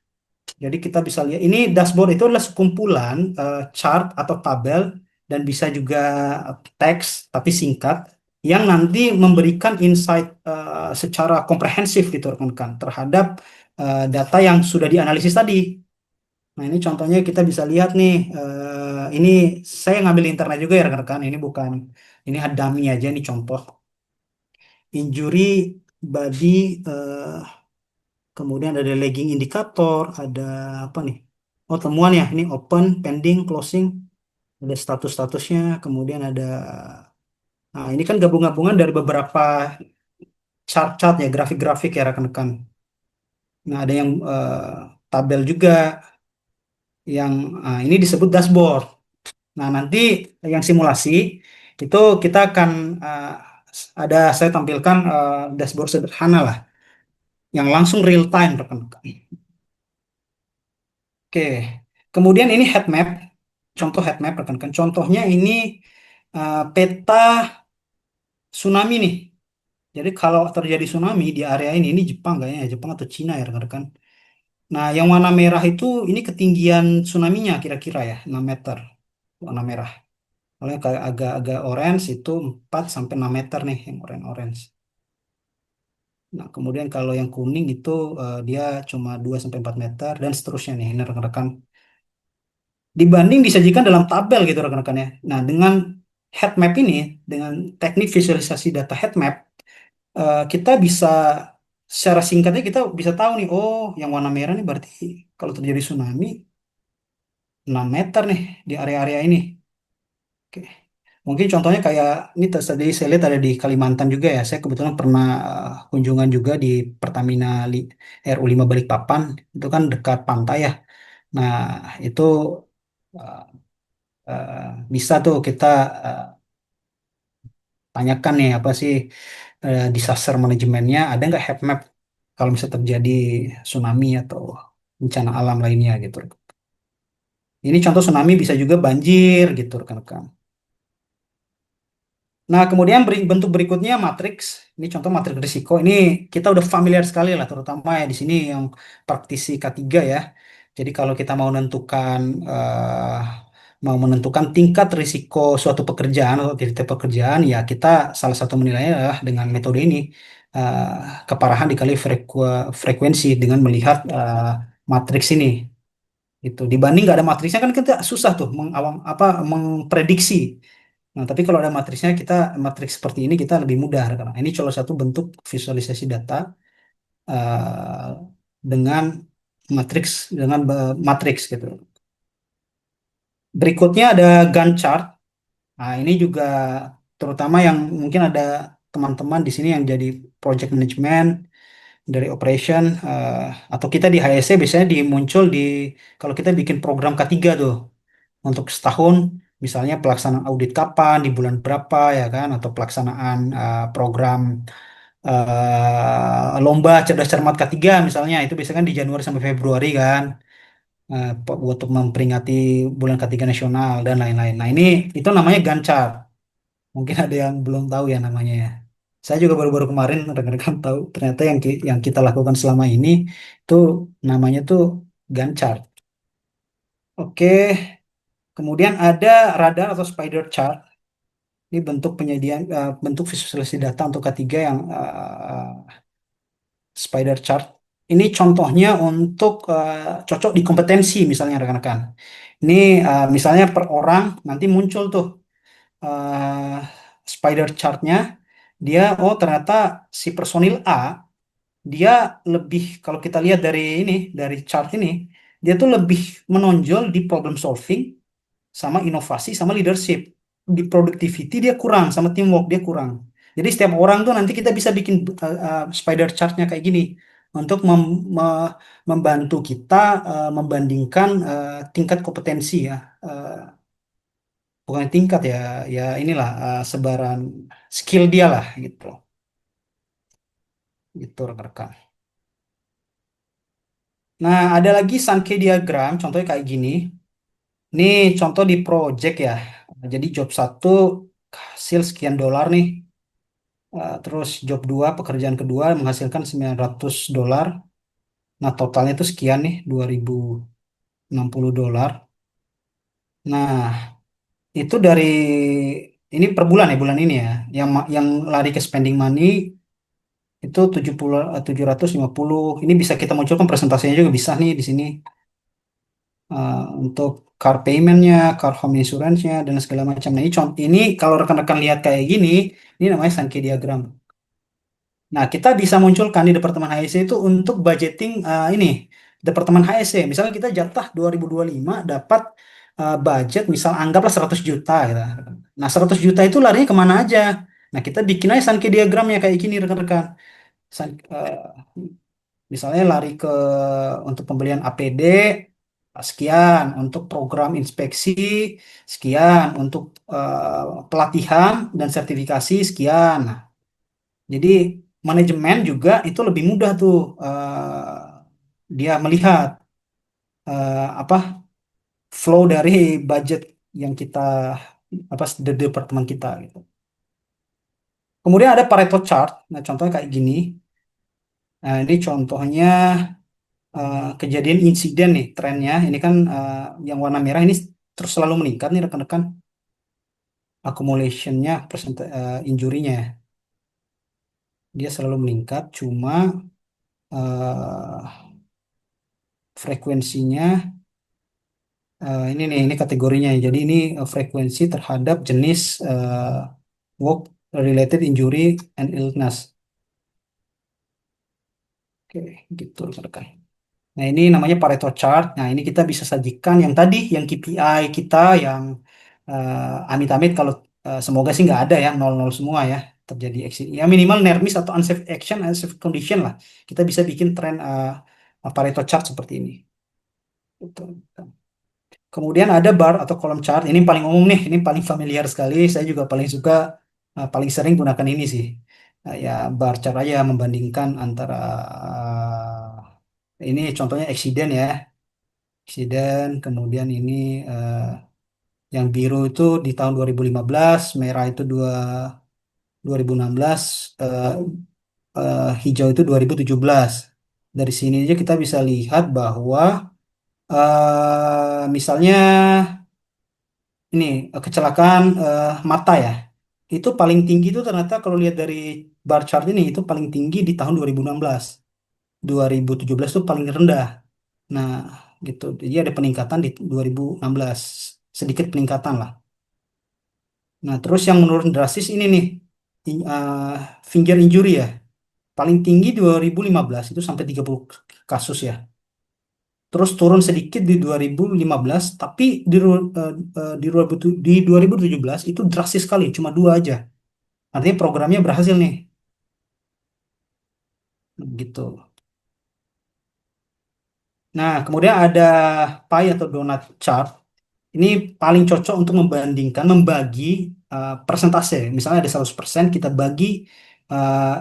Jadi kita bisa lihat ini dashboard itu adalah sekumpulan chart atau tabel dan bisa juga teks tapi singkat yang nanti memberikan insight secara komprehensif gitu rekan-rekan terhadap data yang sudah dianalisis tadi. Nah, ini contohnya kita bisa lihat nih ini saya ngambil internet juga ya rekan-rekan. Ini bukan ini dummy aja nih contoh. injury, body, kemudian ada lagging indikator, ada apa nih? Oh, temuan ya, ini open, pending, closing, ada status-statusnya, kemudian ada, nah ini kan gabung-gabungan dari beberapa chart-chart ya, grafik-grafik ya rekan-rekan. Nah, ada yang tabel juga, yang ini disebut dashboard. Nah, nanti yang simulasi itu kita akan saya tampilkan dashboard sederhana lah, yang langsung real time rekan-rekan. Oke, kemudian ini heat map, contoh heat map rekan-rekan. Contohnya ini peta tsunami nih. Jadi kalau terjadi tsunami di area ini Jepang kayaknya, ya, Jepang atau Cina ya rekan-rekan. Nah, yang warna merah itu ini ketinggian tsunami-nya kira-kira ya, 6 meter warna merah. Kalau yang kayak agak-agak orange itu 4 sampai 6 meter nih yang orange. Nah, kemudian kalau yang kuning itu dia cuma 2 sampai 4 meter dan seterusnya nih, ini rekan-rekan. Dibanding disajikan dalam tabel gitu rekan-rekan ya. Nah, dengan heat map ini, dengan teknik visualisasi data heat map, kita bisa secara singkatnya kita bisa tahu nih, oh, yang warna merah nih berarti kalau terjadi tsunami 6 meter nih di area-area ini. Oke. Mungkin contohnya kayak ini tadi saya lihat ada di Kalimantan juga ya. Saya kebetulan pernah kunjungan juga di Pertamina RU5 Balikpapan. Itu kan dekat pantai ya. Nah, itu uh, uh, bisa tuh kita uh, tanyakan nih apa sih disaster manajemennya. Ada nggak heat map kalau misalnya terjadi tsunami atau bencana alam lainnya gitu. Ini contoh tsunami bisa juga banjir gitu rekan-rekan. Nah, kemudian bentuk berikutnya matriks. Ini contoh matriks risiko. Ini kita udah familiar sekali lah, terutama ya di sini yang praktisi K3 ya. Jadi kalau kita mau menentukan tingkat risiko suatu pekerjaan atau titik pekerjaan, ya kita salah satu menilainya adalah dengan metode ini, keparahan dikali frekuensi dengan melihat matriks ini. Itu dibanding nggak ada matriksnya kan kita susah tuh memprediksi. Nah, tapi kalau ada matriks seperti ini kita lebih mudah karena ini salah satu bentuk visualisasi data eh, dengan matriks gitu. Berikutnya ada Gantt chart. Nah, ini juga terutama yang mungkin ada teman-teman di sini yang jadi project management dari operation atau kita di HSE biasanya dimuncul kalau kita bikin program K3 tuh untuk setahun, misalnya pelaksanaan audit kapan, di bulan berapa ya kan, atau pelaksanaan program lomba cerdas cermat K3 misalnya, itu biasanya kan di Januari sampai Februari kan, untuk memperingati bulan K3 nasional dan lain-lain. Nah, itu namanya Gantt chart. Mungkin ada yang belum tahu ya namanya ya. Saya juga baru-baru kemarin rekan-rekan tahu ternyata yang kita lakukan selama ini itu namanya tuh Gantt chart. Oke, kemudian ada radar atau spider chart. Ini bentuk visualisasi data untuk K3 yang spider chart. Ini contohnya untuk cocok di kompetensi misalnya rekan-rekan. Ini misalnya per orang nanti muncul tuh eh, spider chartnya. Dia, oh ternyata si personil A, dia lebih, kalau kita lihat dari chart ini, dia tuh lebih menonjol di problem solving, sama inovasi, sama leadership. Di productivity dia kurang, sama teamwork dia kurang. Jadi setiap orang tuh nanti kita bisa bikin spider chart-nya kayak gini untuk membantu kita membandingkan tingkat kompetensi ya. Bukan tingkat ya, ya inilah sebaran skill dia lah gitu. Gitu rekan-rekan. Nah, ada lagi Sankey diagram, contohnya kayak gini. Ini contoh di project ya. Jadi job satu hasil sekian dolar nih. Terus job 2 pekerjaan kedua menghasilkan $900. Nah, totalnya itu sekian nih, $2.060. Nah, itu ini per bulan ya, bulan ini ya. Yang lari ke spending money itu 750. Ini bisa kita munculkan presentasinya juga bisa nih di sini. Untuk car paymentnya, car home insurance-nya, dan segala macam. Nah, ini kalau rekan-rekan lihat kayak gini, ini namanya Sankey diagram. Nah, kita bisa munculkan di Departemen HSE itu untuk budgeting ini, Departemen HSE. Misalnya kita jatah 2025 dapat budget, misal anggaplah 100 juta gitu. Nah, 100 juta itu larinya kemana aja? Nah, kita bikin aja Sankey diagramnya kayak gini, rekan-rekan. Misalnya lari ke untuk pembelian APD sekian, untuk program inspeksi sekian, untuk pelatihan dan sertifikasi sekian. Nah, jadi manajemen juga itu lebih mudah tuh, dia melihat apa flow dari budget yang kita apa di departemen kita gitu. Kemudian ada Pareto chart. Nah, contohnya kayak gini. Nah, ini contohnya kejadian insiden nih trennya. Ini kan yang warna merah ini terus selalu meningkat nih rekan-rekan, accumulationnya, injury-nya ya. Dia selalu meningkat, cuma eh, frekuensinya ini nih, ini kategorinya. Jadi ini frekuensi terhadap jenis work related injury and illness. Oke, gitu rekan-rekan. Nah, ini namanya Pareto chart. Nah, ini kita bisa sajikan yang tadi, yang KPI kita, yang amit-amit kalau semoga sih nggak ada ya, nol-nol semua ya, terjadi ya minimal near miss atau unsafe action, unsafe condition lah. Kita bisa bikin tren Pareto chart seperti ini. Gitu. Kemudian ada bar atau kolom chart. Ini paling umum nih, ini paling familiar sekali. Saya juga paling suka, paling sering gunakan ini sih. Ya bar chart aja membandingkan antara ini contohnya eksiden ya. Eksiden, kemudian ini yang biru itu di tahun 2015, merah itu 2016, eh, hijau itu 2017. Dari sini aja kita bisa lihat bahwa misalnya ini kecelakaan mata ya. Itu paling tinggi itu ternyata kalau lihat dari bar chart ini itu paling tinggi di tahun 2016. 2017 itu paling rendah. Nah, gitu. Jadi ada peningkatan di 2016. Sedikit peningkatan lah. Nah, terus yang menurun drastis ini nih, finger injury ya. Paling tinggi 2015 itu sampai 30 kasus ya. Terus turun sedikit di 2015, tapi di 2017 itu drastis sekali, cuma dua aja. Artinya programnya berhasil nih, gitu. Nah, kemudian ada pie atau donut chart. Ini paling cocok untuk membandingkan, membagi persentase. Misalnya ada 100%, kita bagi eh,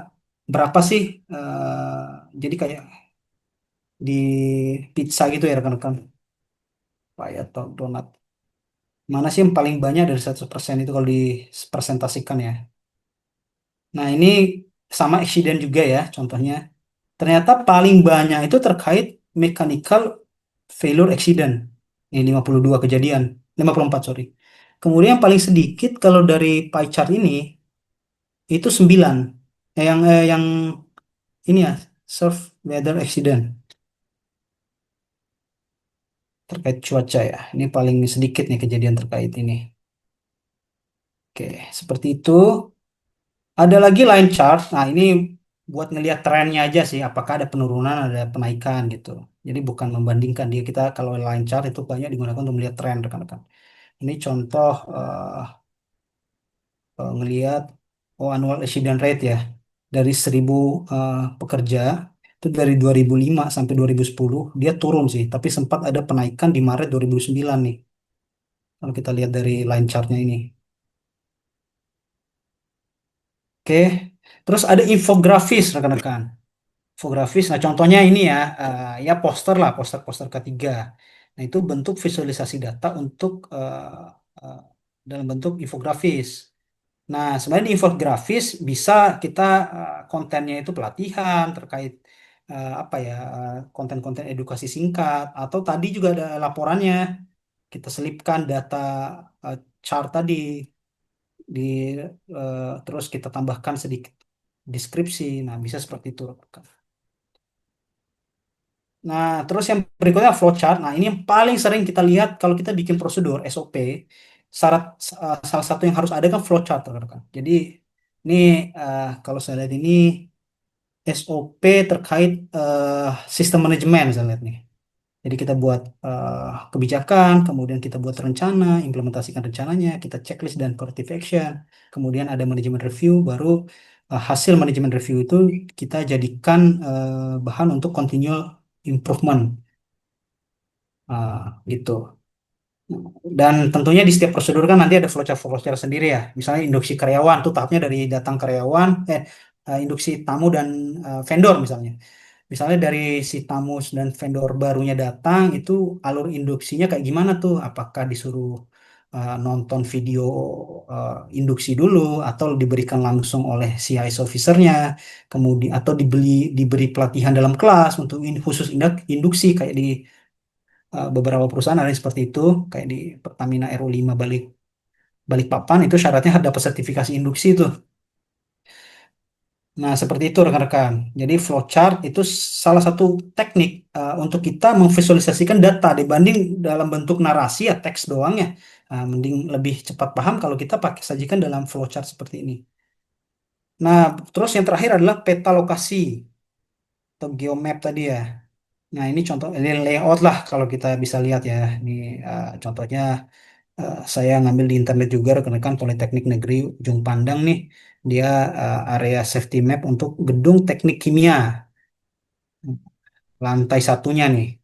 berapa sih, jadi kayak di pizza gitu ya rekan-rekan. Pie atau donat. Mana sih yang paling banyak dari 100% itu kalau dipresentasikan ya. Nah, ini sama accident juga ya contohnya. Ternyata paling banyak itu terkait mechanical failure accident. Ini 52 kejadian, 54 sorry. Kemudian yang paling sedikit kalau dari pie chart ini itu 9. Yang ini ya, surf weather accident terkait cuaca ya. Ini paling sedikit nih kejadian terkait ini. Oke, seperti itu. Ada lagi line chart. Nah, ini buat ngelihat trennya aja sih, apakah ada penurunan, ada penaikan gitu. Jadi bukan membandingkan dia, kita kalau line chart itu banyak digunakan untuk melihat tren rekan-rekan. Ini contoh ngelihat annual accident rate ya, dari 1.000 pekerja itu dari 2005 sampai 2010 dia turun sih, tapi sempat ada penaikan di Maret 2009 nih. Kalau kita lihat dari line chartnya ini. Oke, terus ada infografis rekan-rekan. Infografis. Nah, contohnya ini ya, ya poster lah, poster-poster ketiga. Nah, itu bentuk visualisasi data untuk eh, dalam bentuk infografis. Nah, sebenarnya di infografis bisa kita kontennya itu pelatihan terkait apa ya, konten-konten edukasi singkat, atau tadi juga ada laporannya. Kita selipkan data eh, chart tadi di terus kita tambahkan sedikit deskripsi. Nah, bisa seperti itu. Nah, terus yang berikutnya flowchart. Nah, ini yang paling sering kita lihat kalau kita bikin prosedur SOP. Syarat salah satu yang harus ada kan flowchart, rekan-rekan. Jadi ini kalau saya lihat ini SOP terkait sistem manajemen misalnya nih. Jadi kita buat kebijakan, kemudian kita buat rencana, implementasikan rencananya, kita checklist dan corrective action, kemudian ada manajemen review, baru hasil manajemen review itu kita jadikan bahan untuk continual improvement. Gitu. Dan tentunya di setiap prosedur kan nanti ada flowchart sendiri ya. Misalnya induksi karyawan, tuh tahapnya dari datang karyawan, induksi tamu dan vendor misalnya. Misalnya dari si tamu dan vendor barunya datang, itu alur induksinya kayak gimana tuh? Apakah disuruh nonton video induksi dulu, atau diberikan langsung oleh CIS officer-nya, kemudian atau diberi pelatihan dalam kelas untuk khusus induksi kayak di beberapa perusahaan ada yang seperti itu, kayak di Pertamina RU5 Balikpapan itu syaratnya harus dapat sertifikasi induksi itu. Nah, seperti itu rekan-rekan. Jadi flowchart itu salah satu teknik untuk kita memvisualisasikan data dibanding dalam bentuk narasi ya teks doang ya. Mending lebih cepat paham kalau kita pakai sajikan dalam flowchart seperti ini. Nah, terus yang terakhir adalah peta lokasi atau geomap tadi ya. Nah, ini layout lah kalau kita bisa lihat ya. Ini contohnya saya ngambil di internet juga rekan-rekan Politeknik Negeri Ujung Pandang nih. Dia area safety map untuk gedung teknik kimia. Lantai satunya nih.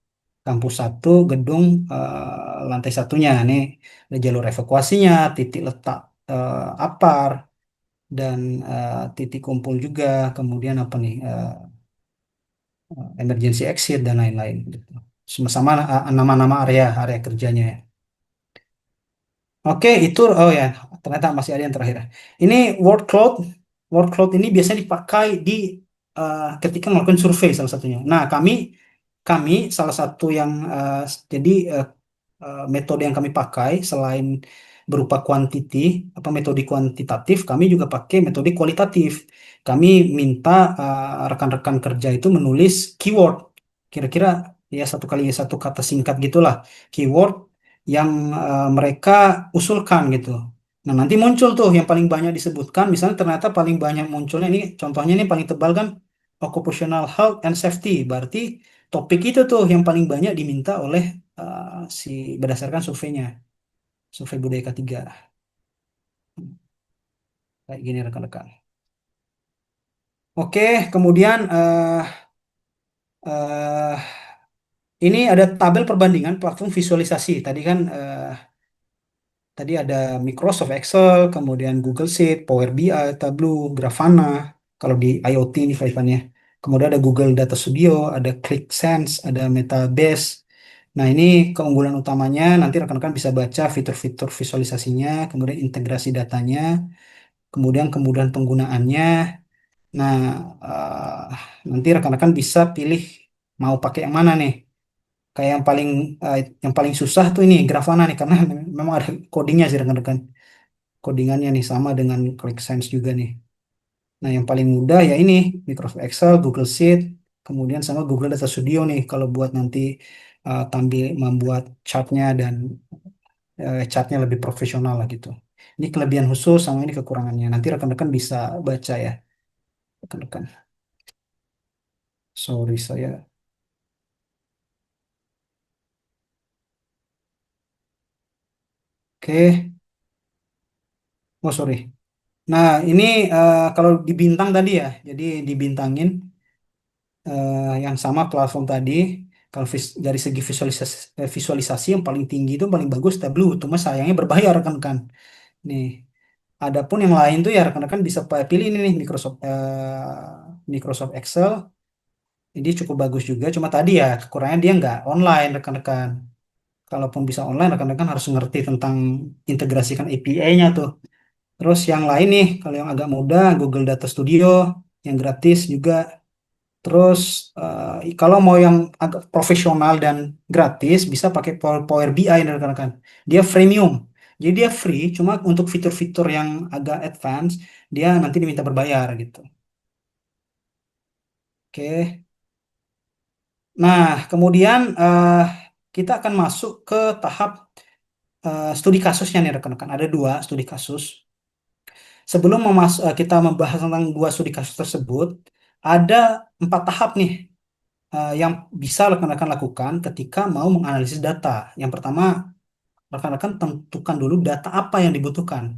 Kampus satu, gedung lantai satunya. Nih ada jalur evakuasinya, titik letak APAR, dan titik kumpul juga. Kemudian apa nih? Emergency exit dan lain-lain. Gitu. Sama-sama nama-nama area kerjanya ya. Oke, itu oh ya, ternyata masih ada yang terakhir. Ini word cloud. Word cloud ini biasanya dipakai di ketika melakukan survei salah satunya. Nah, kami salah satu yang jadi metode yang kami pakai selain berupa apa metode kuantitatif, kami juga pakai metode kualitatif. Kami minta rekan-rekan kerja itu menulis keyword, kira-kira ya satu kali satu kata singkat gitulah, keyword yang mereka usulkan gitu. Nah, nanti muncul tuh yang paling banyak disebutkan, misalnya ternyata paling banyak munculnya ini, contohnya ini paling tebal kan, occupational health and safety. Berarti topik itu tuh yang paling banyak diminta oleh si berdasarkan surveinya, survei budaya ketiga. Kayak gini rekan-rekan. Oke, kemudian eh, ini ada tabel perbandingan platform visualisasi. Tadi ada Microsoft Excel, kemudian Google Sheet, Power BI, Tableau, Grafana. Kalau di IoT ini kaitannya. Kemudian ada Google Data Studio, ada ClickSense, ada Metabase. Nah, ini keunggulan utamanya. Nanti rekan-rekan bisa baca fitur-fitur visualisasinya, kemudian integrasi datanya, kemudian kemudahan penggunaannya. Nah, nanti rekan-rekan bisa pilih mau pakai yang mana nih. Kayak yang paling susah tuh ini Grafana nih, karena memang ada codingnya sih rekan-rekan. Codingannya nih sama dengan ClickSense juga nih. Nah, yang paling mudah ya ini Microsoft Excel, Google Sheet, kemudian sama Google Data Studio nih kalau buat nanti tampil membuat chartnya dan chartnya lebih profesional lah gitu. Ini kelebihan khusus sama ini kekurangannya. Nanti rekan-rekan bisa baca ya, rekan-rekan. Sorry saya. Oke. Oh sorry. Nah ini kalau dibintang tadi ya, jadi dibintangin yang sama platform tadi. Kalau dari segi visualisasi yang paling tinggi itu paling bagus Tableau, cuma sayangnya berbayar rekan-rekan. Nih, adapun yang lain tuh ya rekan-rekan bisa pilih ini nih Microsoft Excel. Ini cukup bagus juga, cuma tadi ya kekurangannya dia nggak online rekan-rekan. Kalaupun bisa online, rekan-rekan harus ngerti tentang integrasikan API-nya tuh. Terus yang lain nih, kalau yang agak mudah, Google Data Studio yang gratis juga. Terus kalau mau yang agak profesional dan gratis, bisa pakai Power BI nih rekan-rekan. Dia freemium. Jadi dia free, cuma untuk fitur-fitur yang agak advance, dia nanti diminta berbayar gitu. Oke. Nah, kemudian kita akan masuk ke tahap studi kasusnya nih rekan-rekan. Ada dua studi kasus. Sebelum kita membahas tentang dua studi kasus tersebut, ada 4 tahap nih yang bisa rekan-rekan lakukan ketika mau menganalisis data. Yang pertama, rekan-rekan tentukan dulu data apa yang dibutuhkan.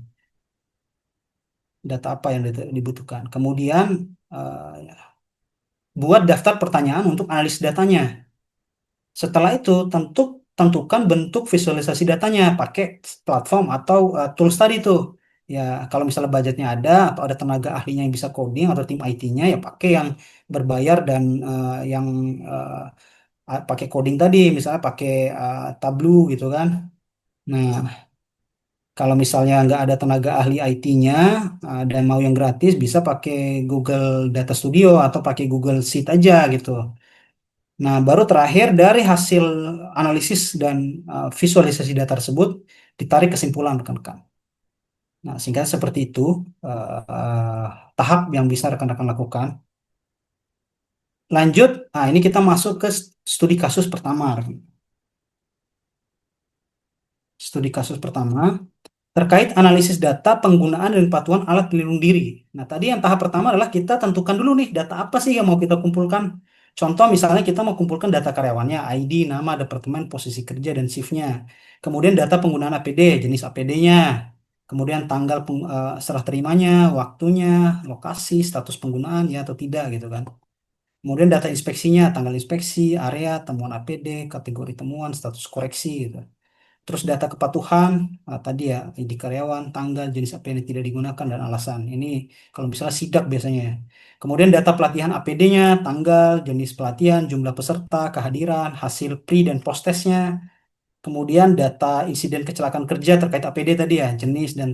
Data apa yang dibutuhkan. Kemudian buat daftar pertanyaan untuk analisis datanya. Setelah itu tentukan bentuk visualisasi datanya pakai platform atau tools tadi tuh. Ya, kalau misalnya budgetnya ada atau ada tenaga ahlinya yang bisa coding atau tim IT-nya ya pakai yang berbayar dan yang pakai coding tadi, misalnya pakai Tableau gitu kan. Nah, kalau misalnya nggak ada tenaga ahli IT-nya dan mau yang gratis bisa pakai Google Data Studio atau pakai Google Sheet aja gitu. Nah, baru terakhir dari hasil analisis dan visualisasi data tersebut ditarik kesimpulan rekan-rekan. Nah, sehingga seperti itu tahap yang bisa rekan-rekan lakukan. Lanjut, nah ini kita masuk ke studi kasus pertama. Studi kasus pertama terkait analisis data penggunaan dan patuhan alat pelindung diri. Nah, tadi yang tahap pertama adalah kita tentukan dulu nih data apa sih yang mau kita kumpulkan. Contoh misalnya kita mau kumpulkan data karyawannya, ID, nama, departemen, posisi kerja, dan shift-nya. Kemudian data penggunaan APD, jenis APD-nya. Kemudian tanggal serah terimanya, waktunya, lokasi, status penggunaan ya atau tidak gitu kan. Kemudian data inspeksinya, tanggal inspeksi, area, temuan APD, kategori temuan, status koreksi gitu. Terus data kepatuhan, tadi ya, ID karyawan, tanggal, jenis apa yang tidak digunakan, dan alasan. Ini kalau misalnya sidak biasanya ya. Kemudian data pelatihan APD-nya, tanggal, jenis pelatihan, jumlah peserta, kehadiran, hasil pre dan post testnya. Kemudian data insiden kecelakaan kerja terkait APD tadi ya, jenis dan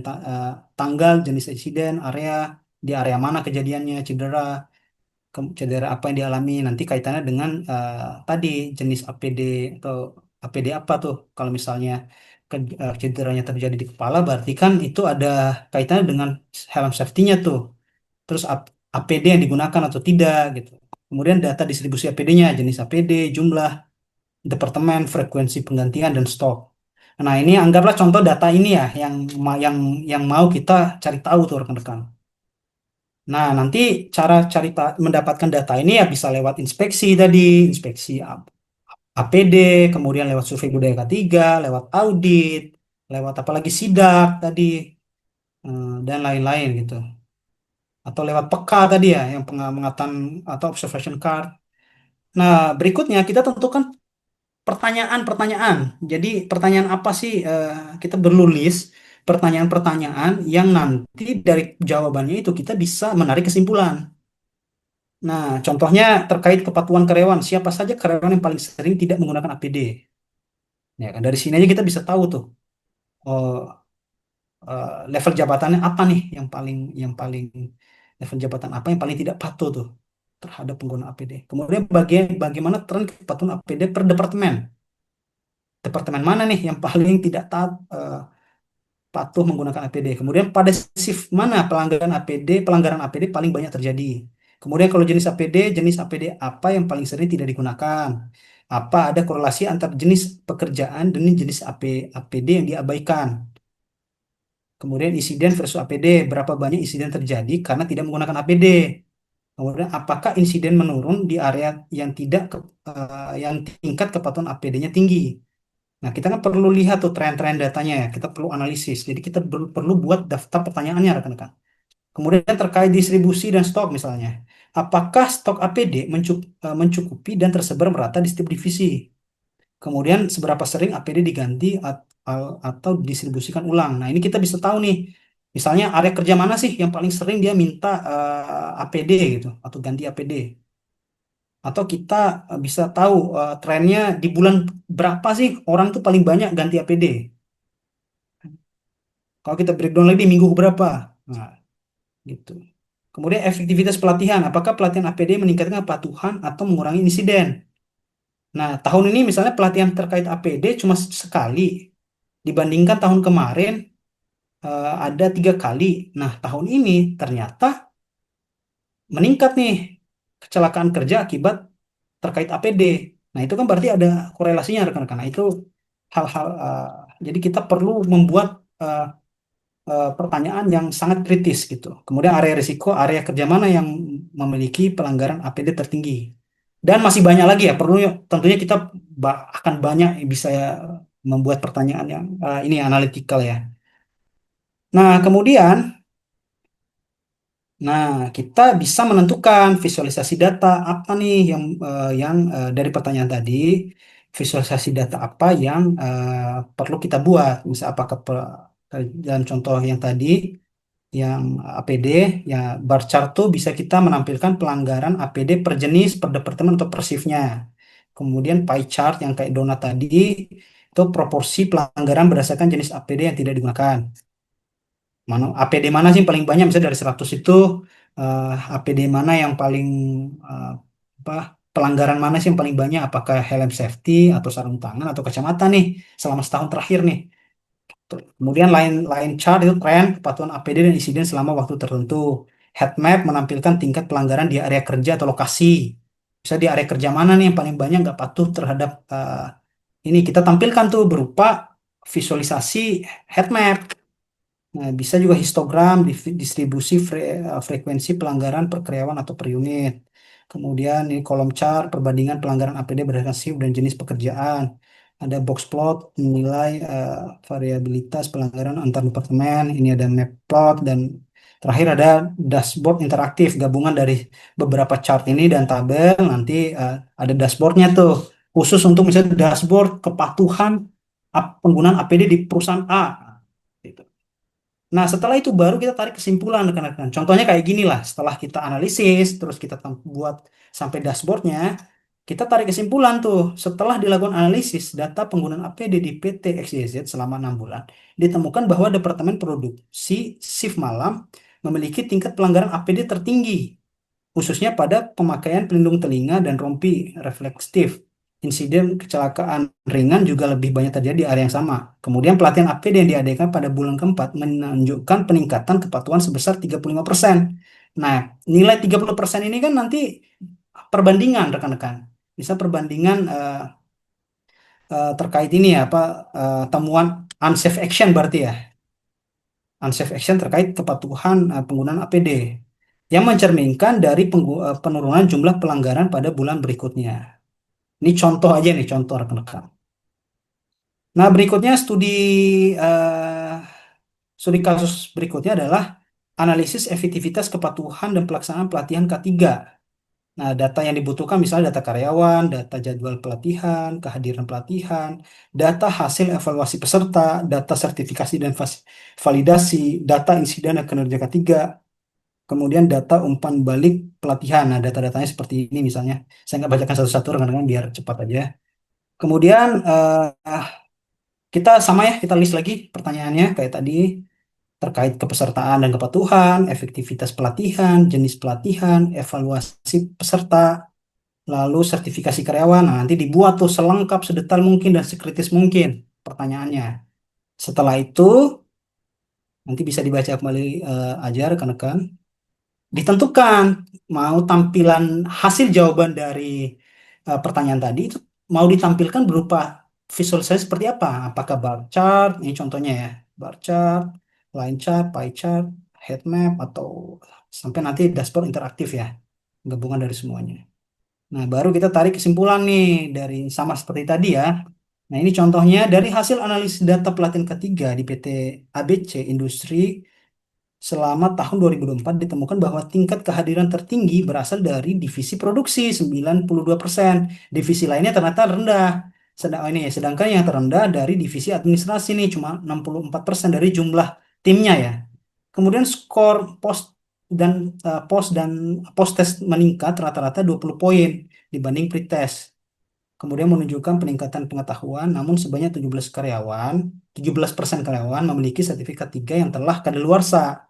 tanggal, jenis insiden, area, di area mana kejadiannya, cedera, cedera apa yang dialami, nanti kaitannya dengan tadi jenis APD atau APD apa tuh. Kalau misalnya cederanya terjadi di kepala berarti kan itu ada kaitannya dengan helm safety-nya tuh. Terus APD yang digunakan atau tidak gitu. Kemudian data distribusi APD-nya, jenis APD, jumlah, departemen, frekuensi penggantian, dan stok. Nah, ini anggaplah contoh data ini ya yang mau kita cari tahu tuh rekan-rekan. Nah, nanti cara mendapatkan data ini ya bisa lewat inspeksi tadi, inspeksi APD, kemudian lewat survei budaya K3, lewat audit, lewat apalagi sidak tadi, dan lain-lain gitu. Atau lewat peka tadi ya, yang pengamatan atau observation card. Nah, berikutnya kita tentukan pertanyaan-pertanyaan. Jadi pertanyaan apa sih kita perlu list pertanyaan-pertanyaan yang nanti dari jawabannya itu kita bisa menarik kesimpulan. Nah, contohnya terkait kepatuhan karyawan, siapa saja karyawan yang paling sering tidak menggunakan APD? Ya kan dari sini aja kita bisa tahu tuh oh, level jabatannya apa nih yang paling level jabatan apa yang paling tidak patuh tuh terhadap pengguna APD. Kemudian bagaimana tren kepatuhan APD per departemen? Departemen mana nih yang paling tidak taat patuh menggunakan APD. Kemudian pada shift mana pelanggaran APD paling banyak terjadi. Kemudian kalau jenis APD apa yang paling sering tidak digunakan. Apa ada korelasi antar jenis pekerjaan dan jenis APD yang diabaikan. Kemudian insiden versus APD, berapa banyak insiden terjadi karena tidak menggunakan APD. Kemudian apakah insiden menurun di area yang tidak yang tingkat kepatuhan APD-nya tinggi. Nah, kita kan perlu lihat tuh tren-tren datanya ya. Kita perlu analisis. Jadi kita perlu buat daftar pertanyaannya rekan-rekan. Kemudian terkait distribusi dan stok misalnya. Apakah stok APD mencukupi dan tersebar merata di setiap divisi? Kemudian seberapa sering APD diganti atau didistribusikan ulang? Nah, ini kita bisa tahu nih. Misalnya area kerja mana sih yang paling sering dia minta APD gitu atau ganti APD? Atau kita bisa tahu trennya di bulan berapa sih orang tuh paling banyak ganti APD. Kalau kita breakdown lagi di minggu berapa. Nah, gitu. Kemudian efektivitas pelatihan. Apakah pelatihan APD meningkatkan kepatuhan atau mengurangi insiden? Nah, tahun ini misalnya pelatihan terkait APD cuma sekali. Dibandingkan tahun kemarin ada 3 kali. Nah, tahun ini ternyata meningkat nih kecelakaan kerja akibat terkait APD. Nah, itu kan berarti ada korelasinya rekan-rekan. Nah, itu hal-hal jadi kita perlu membuat pertanyaan yang sangat kritis gitu. Kemudian area risiko, area kerja mana yang memiliki pelanggaran APD tertinggi. Dan masih banyak lagi ya, perlu tentunya kita akan banyak bisa membuat pertanyaan yang ini analitikal ya. Nah, kemudian kita bisa menentukan visualisasi data apa nih yang dari pertanyaan tadi, visualisasi data apa yang perlu kita buat. Misal apakah dalam contoh yang tadi yang APD ya bar chart tuh bisa kita menampilkan pelanggaran APD per jenis, per departemen atau per shift-nya. Kemudian pie chart yang kayak donat tadi itu proporsi pelanggaran berdasarkan jenis APD yang tidak digunakan. APD mana sih yang paling banyak? Misalnya dari 100 itu APD mana yang paling eh, apa pelanggaran mana sih yang paling banyak? Apakah helm safety atau sarung tangan atau kacamata nih selama setahun terakhir nih? Tuh. Kemudian line chart itu tren kepatuhan APD dan insiden selama waktu tertentu. Heat map menampilkan tingkat pelanggaran di area kerja atau lokasi. Bisa di area kerja mana nih yang paling banyak nggak patuh terhadap ini kita tampilkan tuh berupa visualisasi heat map. Nah, bisa juga histogram, distribusi frekuensi pelanggaran per karyawan atau per unit. Kemudian ini kolom chart, perbandingan pelanggaran APD berdasarkan shift dan jenis pekerjaan. Ada box plot, menilai variabilitas pelanggaran antar departemen. Ini ada map plot, dan terakhir ada dashboard interaktif, gabungan dari beberapa chart ini dan tabel. Nanti ada dashboardnya tuh, khusus untuk misalnya dashboard kepatuhan penggunaan APD di perusahaan A. Gitu. Nah, setelah itu baru kita tarik kesimpulan, rekan-rekan. Contohnya kayak gini lah, setelah kita analisis, terus kita buat sampai dashboardnya, kita tarik kesimpulan tuh. Setelah dilakukan analisis, data penggunaan APD di PT XYZ selama 6 bulan, ditemukan bahwa Departemen Produksi shift malam memiliki tingkat pelanggaran APD tertinggi, khususnya pada pemakaian pelindung telinga dan rompi reflektif. Insiden kecelakaan ringan juga lebih banyak terjadi di area yang sama. Kemudian pelatihan APD yang diadakan pada bulan keempat menunjukkan peningkatan kepatuhan sebesar 35%. Nah, nilai 30% ini kan nanti perbandingan rekan-rekan. Bisa perbandingan terkait ini ya, apa temuan unsafe action berarti ya. Unsafe action terkait kepatuhan penggunaan APD yang mencerminkan dari penurunan jumlah pelanggaran pada bulan berikutnya. Ini contoh aja nih, contoh rekan-rekan. Nah, berikutnya eh, studi kasus berikutnya adalah analisis efektivitas kepatuhan dan pelaksanaan pelatihan K3. Nah, data yang dibutuhkan misalnya data karyawan, data jadwal pelatihan, kehadiran pelatihan, data hasil evaluasi peserta, data sertifikasi dan validasi, data insiden dan kinerja K3, kemudian data umpan balik pelatihan. Nah, data-datanya seperti ini misalnya. Saya nggak bacakan satu-satu rekan-rekan biar cepat aja. Kemudian kita sama ya, kita list lagi pertanyaannya kayak tadi terkait kepesertaan dan kepatuhan, efektivitas pelatihan, jenis pelatihan, evaluasi peserta, lalu sertifikasi karyawan. Nah, nanti dibuat tuh selengkap, sedetail mungkin dan sekritis mungkin pertanyaannya. Setelah itu nanti bisa dibaca kembali aja rekan-rekan. Ditentukan mau tampilan hasil jawaban dari pertanyaan tadi itu mau ditampilkan berupa visualisasi seperti apa? Apakah bar chart, ini contohnya ya, bar chart, line chart, pie chart, heat map, atau sampai nanti dashboard interaktif ya, gabungan dari semuanya. Nah, baru kita tarik kesimpulan nih dari sama seperti tadi ya. Nah, ini contohnya dari hasil analisis data pelatihan ketiga di PT ABC Industri selama tahun 2024 ditemukan bahwa tingkat kehadiran tertinggi berasal dari divisi produksi 92%. Divisi lainnya ternyata rendah. Sedangkan yang terendah dari divisi administrasi nih cuma 64% dari jumlah timnya ya. Kemudian skor pos test meningkat rata-rata 20 poin dibanding pretest. Kemudian menunjukkan peningkatan pengetahuan, namun sebanyak 17% karyawan memiliki sertifikat 3 yang telah kadaluarsa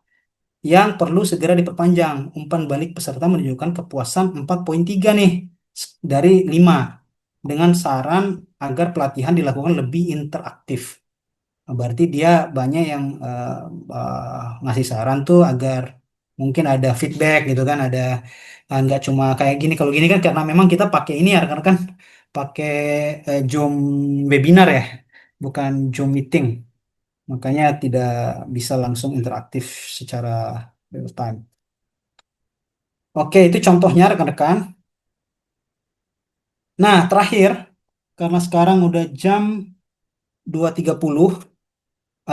yang perlu segera diperpanjang. Umpan balik peserta menunjukkan kepuasan 4,3 nih dari 5 dengan saran agar pelatihan dilakukan lebih interaktif. Berarti dia banyak yang ngasih saran tuh agar mungkin ada feedback gitu kan, ada nggak cuma kayak gini. Kalau gini kan karena memang kita pakai ini ya karena kan pakai Zoom webinar ya, bukan Zoom meeting. Makanya tidak bisa langsung interaktif secara real time. Oke, itu contohnya rekan-rekan. Nah, terakhir, karena sekarang udah jam 2.30,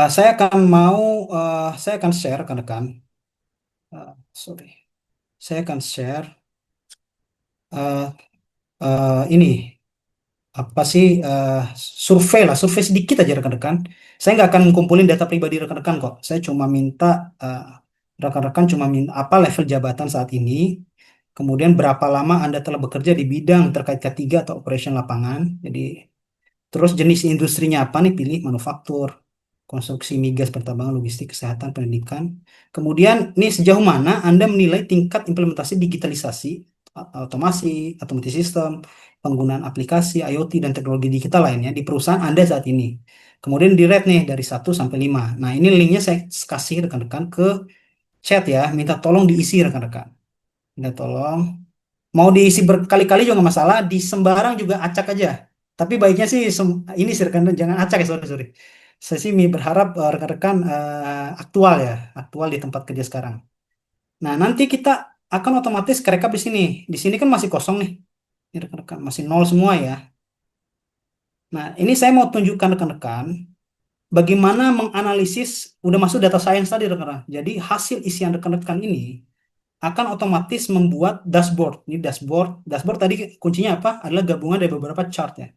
saya akan saya akan share rekan-rekan. Sorry, saya akan share eh, ini apa sih survei lah, survei sedikit aja rekan-rekan. Saya nggak akan kumpulin data pribadi rekan-rekan kok. Saya cuma minta eh, rekan-rekan cuma minta apa level jabatan saat ini, kemudian berapa lama Anda telah bekerja di bidang terkait ketiga atau operation lapangan. Jadi terus jenis industrinya apa nih? Pilih manufaktur, konstruksi migas, pertambangan, logistik, kesehatan, pendidikan. Kemudian nih sejauh mana Anda menilai tingkat implementasi digitalisasi, otomasi, otomatis sistem, penggunaan aplikasi, IoT, dan teknologi digital lainnya di perusahaan Anda saat ini. Kemudian di rate nih dari 1 sampai 5. Nah, ini linknya saya kasih rekan-rekan ke chat ya. Minta tolong diisi rekan-rekan. Minta tolong. Mau diisi berkali-kali juga nggak masalah, di sembarang juga acak aja. Tapi baiknya sih ini sih rekan jangan acak ya, sorry sorry. Saya sih berharap rekan-rekan aktual ya, aktual di tempat kerja sekarang. Nah, nanti kita akan otomatis kerekap di sini. Di sini kan masih kosong nih. Ini rekan-rekan masih nol semua ya. Nah, ini saya mau tunjukkan rekan-rekan bagaimana menganalisis udah masuk data science tadi rekan-rekan. Jadi hasil isian rekan-rekan ini akan otomatis membuat dashboard. Ini dashboard. Dashboard tadi kuncinya apa? Adalah gabungan dari beberapa chart ya.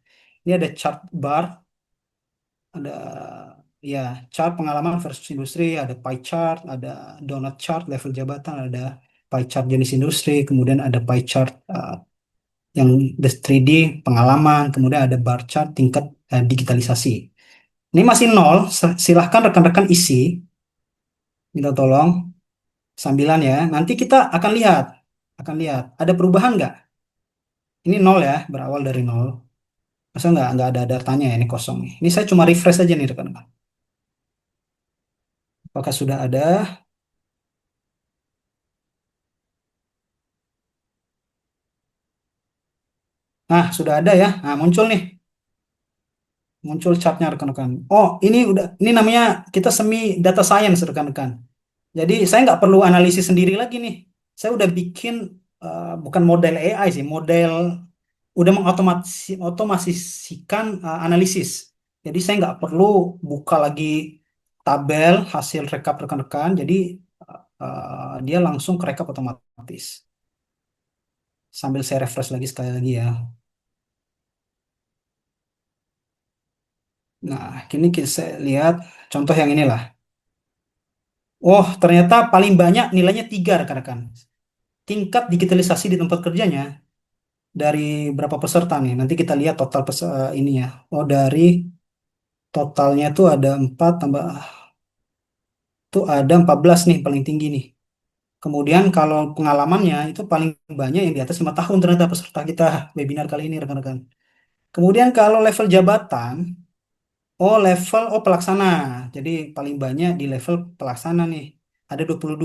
Ini ada chart bar, ada ya chart pengalaman versus industri, ada pie chart, ada donut chart level jabatan, ada pie chart jenis industri, kemudian ada pie chart yang the 3D pengalaman, kemudian ada bar chart tingkat digitalisasi. Ini masih nol, silahkan rekan-rekan isi, minta tolong sambilan ya. Nanti kita akan lihat ada perubahan nggak? Ini nol ya, berawal dari nol. Masa nggak ada datanya ya, ini kosong nih. Ini saya cuma refresh aja nih rekan-rekan. Apakah sudah ada? Nah, sudah ada ya. Nah, muncul nih. Muncul chartnya rekan-rekan. Oh, ini namanya kita semi data science rekan-rekan. Jadi saya nggak perlu analisis sendiri lagi nih. Saya udah bikin bukan model AI sih, model udah mengotomasisikan analisis. Jadi saya nggak perlu buka lagi tabel hasil rekap rekan-rekan. Jadi dia langsung ke rekap otomatis. Sambil saya refresh lagi sekali lagi ya. Nah, kini saya lihat contoh yang inilah. Oh, ternyata paling banyak nilainya 3 rekan-rekan. Tingkat digitalisasi di tempat kerjanya dari berapa peserta nih? Nanti kita lihat total ini ya. Oh, dari totalnya tuh ada 4 tambah tuh ada 14 nih paling tinggi nih. Kemudian kalau pengalamannya itu paling banyak yang di atas 5 tahun ternyata peserta kita webinar kali ini rekan-rekan. Kemudian kalau level jabatan, pelaksana. Jadi paling banyak di level pelaksana nih. Ada 22,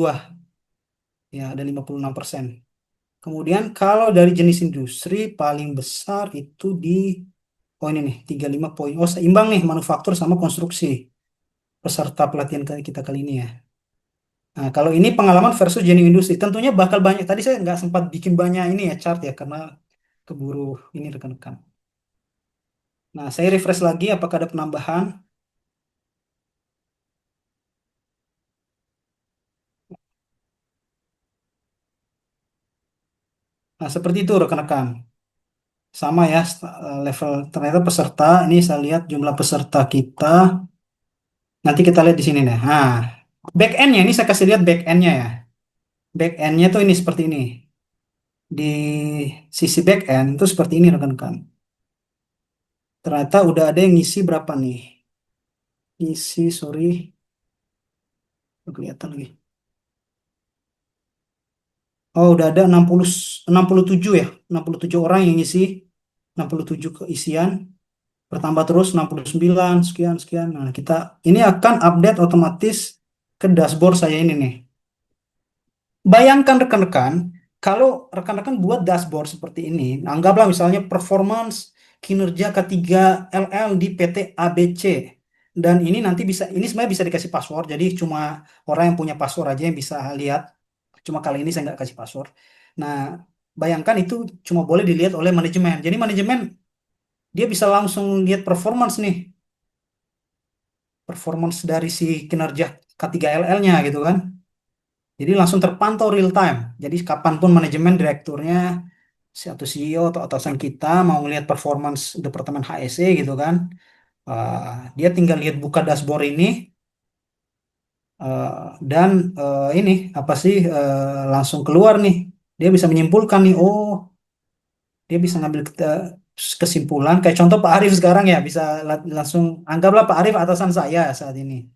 ya ada 56%. Kemudian kalau dari jenis industri paling besar itu di ini nih 35 poin. Oh, seimbang nih manufaktur sama konstruksi peserta pelatihan kita kali ini ya. Nah, kalau ini pengalaman versus jenis industri, tentunya bakal banyak. Tadi saya nggak sempat bikin banyak ini ya chart ya karena keburu ini rekan-rekan. Nah, saya refresh lagi apakah ada penambahan. Nah, seperti itu rekan-rekan. Sama ya level ternyata peserta. Ini saya lihat jumlah peserta kita. Nanti kita lihat di sini nih. Nah, back end-nya ini saya kasih lihat back end-nya ya. Back end-nya tuh ini seperti ini. Di sisi back end itu seperti ini rekan-rekan. Ternyata udah ada yang ngisi berapa nih? Ngisi, sorry, nggak kelihatan lagi. Oh, udah ada 67 ya. 67 orang yang ngisi. 67 keisian. Bertambah terus 69 sekian sekian. Nah, kita ini akan update otomatis ke dashboard saya ini nih. Bayangkan rekan-rekan, kalau rekan-rekan buat dashboard seperti ini, anggaplah misalnya performance kinerja K3LL di PT ABC. Dan ini nanti bisa, ini sebenarnya bisa dikasih password. Jadi cuma orang yang punya password aja yang bisa lihat. Cuma kali ini saya nggak kasih password. Nah, bayangkan itu cuma boleh dilihat oleh manajemen. Jadi manajemen dia bisa langsung lihat performance nih, performance dari si kinerja K3LL-nya gitu kan. Jadi langsung terpantau real time. Jadi kapanpun manajemen, direkturnya, atau CEO atau atasan kita mau ngelihat performance departemen HSE gitu kan, dia tinggal lihat buka dashboard ini, eh, dan ini apa sih, langsung keluar nih. Dia bisa menyimpulkan nih, oh dia bisa ngambil kesimpulan. Kayak contoh Pak Arif sekarang ya bisa langsung anggaplah Pak Arif atasan saya saat ini.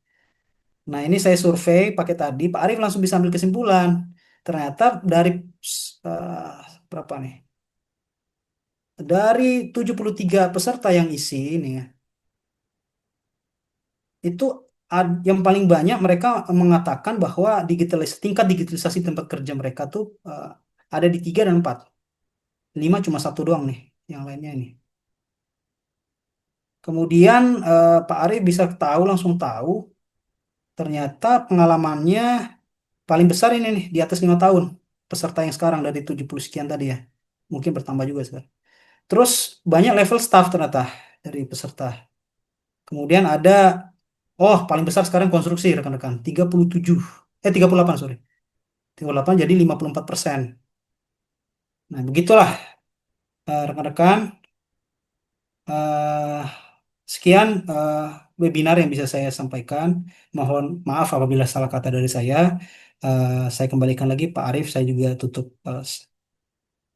Nah ini saya survei pakai tadi, Pak Arif langsung bisa ambil kesimpulan. Ternyata dari eh, berapa nih? Dari 73 peserta yang isi ini ya, itu yang paling banyak mereka mengatakan bahwa tingkat digitalisasi tempat kerja mereka tuh ada di 3 dan 4. 5 cuma satu doang nih, yang lainnya ini. Kemudian Pak Arif bisa tahu, langsung tahu, ternyata pengalamannya paling besar ini nih, di atas 5 tahun. Peserta yang sekarang dari 70 sekian tadi ya. Mungkin bertambah juga sekarang. Terus banyak level staff ternyata dari peserta. Kemudian ada, oh paling besar sekarang konstruksi rekan-rekan, 37, 38 sorry. 38 jadi 54%. Nah begitulah rekan-rekan. Eh, Sekian webinar yang bisa saya sampaikan. Mohon maaf apabila salah kata dari saya. Saya kembalikan lagi Pak Arief, saya juga tutup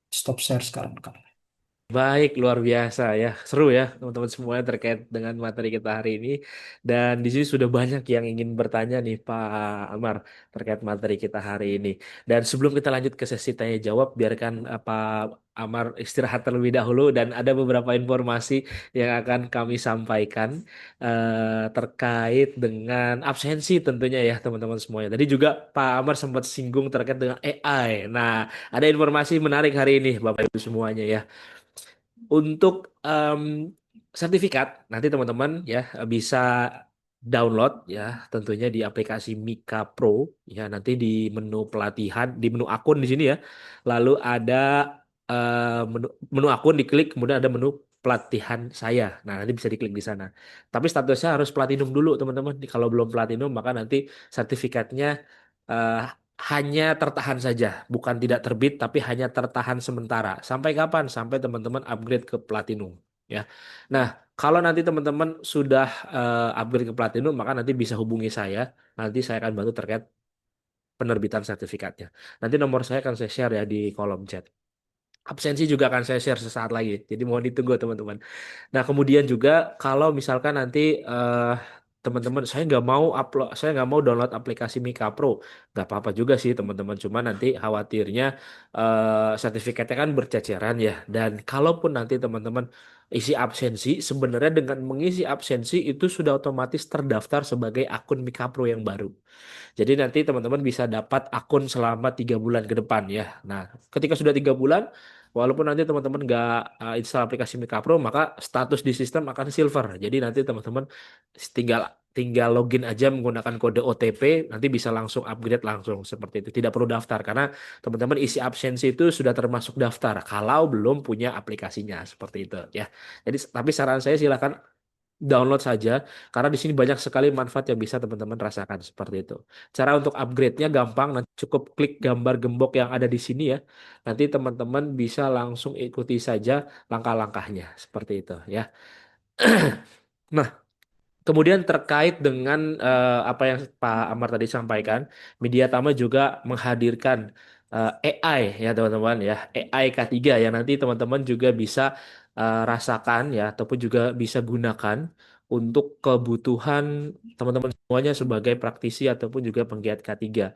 stop share sekarang. Baik, luar biasa ya. Seru ya teman-teman semuanya terkait dengan materi kita hari ini. Dan di sini sudah banyak yang ingin bertanya nih Pak Amar terkait materi kita hari ini. Dan sebelum kita lanjut ke sesi tanya jawab, biarkan Pak Amar istirahat terlebih dahulu dan ada beberapa informasi yang akan kami sampaikan terkait dengan absensi tentunya ya teman-teman semuanya. Tadi juga Pak Amar sempat singgung terkait dengan AI. Nah, ada informasi menarik hari ini Bapak Ibu semuanya ya. Untuk sertifikat, nanti teman-teman ya bisa download ya tentunya di aplikasi Mika Pro ya nanti di menu pelatihan di menu akun di sini ya. Lalu ada menu akun diklik kemudian ada menu pelatihan saya. Nah, nanti bisa diklik di sana. Tapi statusnya harus platinum dulu teman-teman. Kalau belum platinum maka nanti sertifikatnya eh, hanya tertahan saja, bukan tidak terbit, tapi hanya tertahan sementara. Sampai kapan? Sampai teman-teman upgrade ke platinum, ya. Nah, kalau nanti teman-teman sudah upgrade ke platinum, maka nanti bisa hubungi saya. Nanti saya akan bantu terkait penerbitan sertifikatnya. Nanti nomor saya akan saya share ya di kolom chat. Absensi juga akan saya share sesaat lagi. Jadi mohon ditunggu teman-teman. Nah, kemudian juga kalau misalkan nanti teman-teman saya nggak mau upload, saya nggak mau download aplikasi Mika Pro, nggak apa-apa juga sih teman-teman. Cuma nanti khawatirnya sertifikatnya kan berceceran ya. Dan kalaupun nanti teman-teman isi absensi, sebenarnya dengan mengisi absensi itu sudah otomatis terdaftar sebagai akun Mika Pro yang baru. Jadi nanti teman-teman bisa dapat akun selama 3 bulan ke depan ya. Nah, ketika sudah 3 bulan, walaupun nanti teman-teman nggak install aplikasi Mika Pro, maka status di sistem akan silver. Jadi nanti teman-teman tinggal tinggal login aja menggunakan kode OTP, nanti bisa langsung upgrade langsung seperti itu. Tidak perlu daftar karena teman-teman isi absensi itu sudah termasuk daftar kalau belum punya aplikasinya seperti itu ya. Jadi tapi saran saya silakan download saja karena di sini banyak sekali manfaat yang bisa teman-teman rasakan seperti itu. Cara untuk upgrade-nya gampang, nanti cukup klik gambar gembok yang ada di sini ya. Nanti teman-teman bisa langsung ikuti saja langkah-langkahnya seperti itu ya. Nah, kemudian terkait dengan apa yang Pak Amar tadi sampaikan, Media Tama juga menghadirkan AI ya teman-teman ya, AI K3 yang nanti teman-teman juga bisa rasakan ya ataupun juga bisa gunakan untuk kebutuhan teman-teman semuanya sebagai praktisi ataupun juga penggiat K3.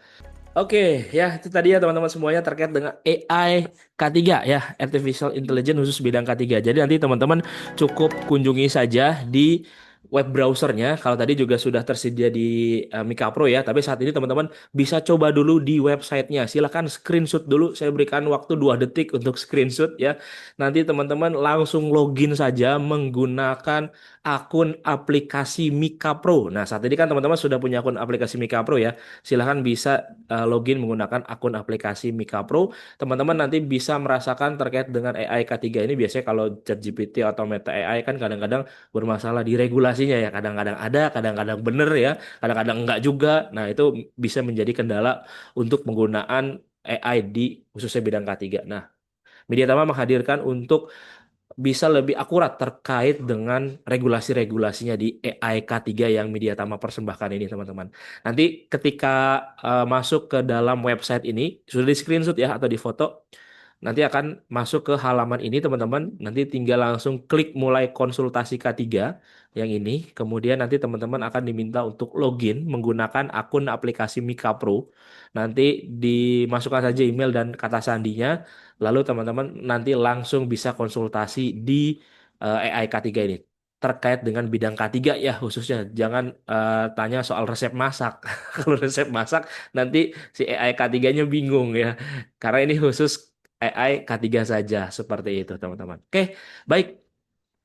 Oke, ya itu tadi ya teman-teman semuanya terkait dengan AI K3 ya, Artificial Intelligence khusus bidang K3. Jadi nanti teman-teman cukup kunjungi saja di web browsernya. Kalau tadi juga sudah tersedia di Mika Pro ya, tapi saat ini teman-teman bisa coba dulu di websitenya. Silahkan screenshot dulu. Saya berikan waktu 2 detik untuk screenshot ya. Nanti teman-teman langsung login saja menggunakan akun aplikasi Mika Pro. Nah, saat ini kan teman-teman sudah punya akun aplikasi Mika Pro ya. Silahkan bisa login menggunakan akun aplikasi Mika Pro. Teman-teman nanti bisa merasakan terkait dengan AI K3 ini. Biasanya kalau ChatGPT atau Meta AI kan kadang-kadang bermasalah di regulasinya ya. Kadang-kadang ada, kadang-kadang benar ya, kadang-kadang enggak juga. Nah, itu bisa menjadi kendala untuk penggunaan AI di khususnya bidang K3. Nah, Mediatama menghadirkan untuk bisa lebih akurat terkait dengan regulasi-regulasinya di AI K3 yang Mediatama persembahkan ini, teman-teman. Nanti ketika masuk ke dalam website ini, sudah di screenshot ya atau di foto, nanti akan masuk ke halaman ini teman-teman. Nanti tinggal langsung klik mulai konsultasi K3 yang ini. Kemudian nanti teman-teman akan diminta untuk login menggunakan akun aplikasi Mika Pro. Nanti dimasukkan saja email dan kata sandinya. Lalu teman-teman nanti langsung bisa konsultasi di AI K3 ini. Terkait dengan bidang K3 ya khususnya. Jangan tanya soal resep masak. Kalau resep masak nanti si AI K3-nya bingung ya. Karena ini khusus AI K3 saja seperti itu teman-teman. Oke, baik.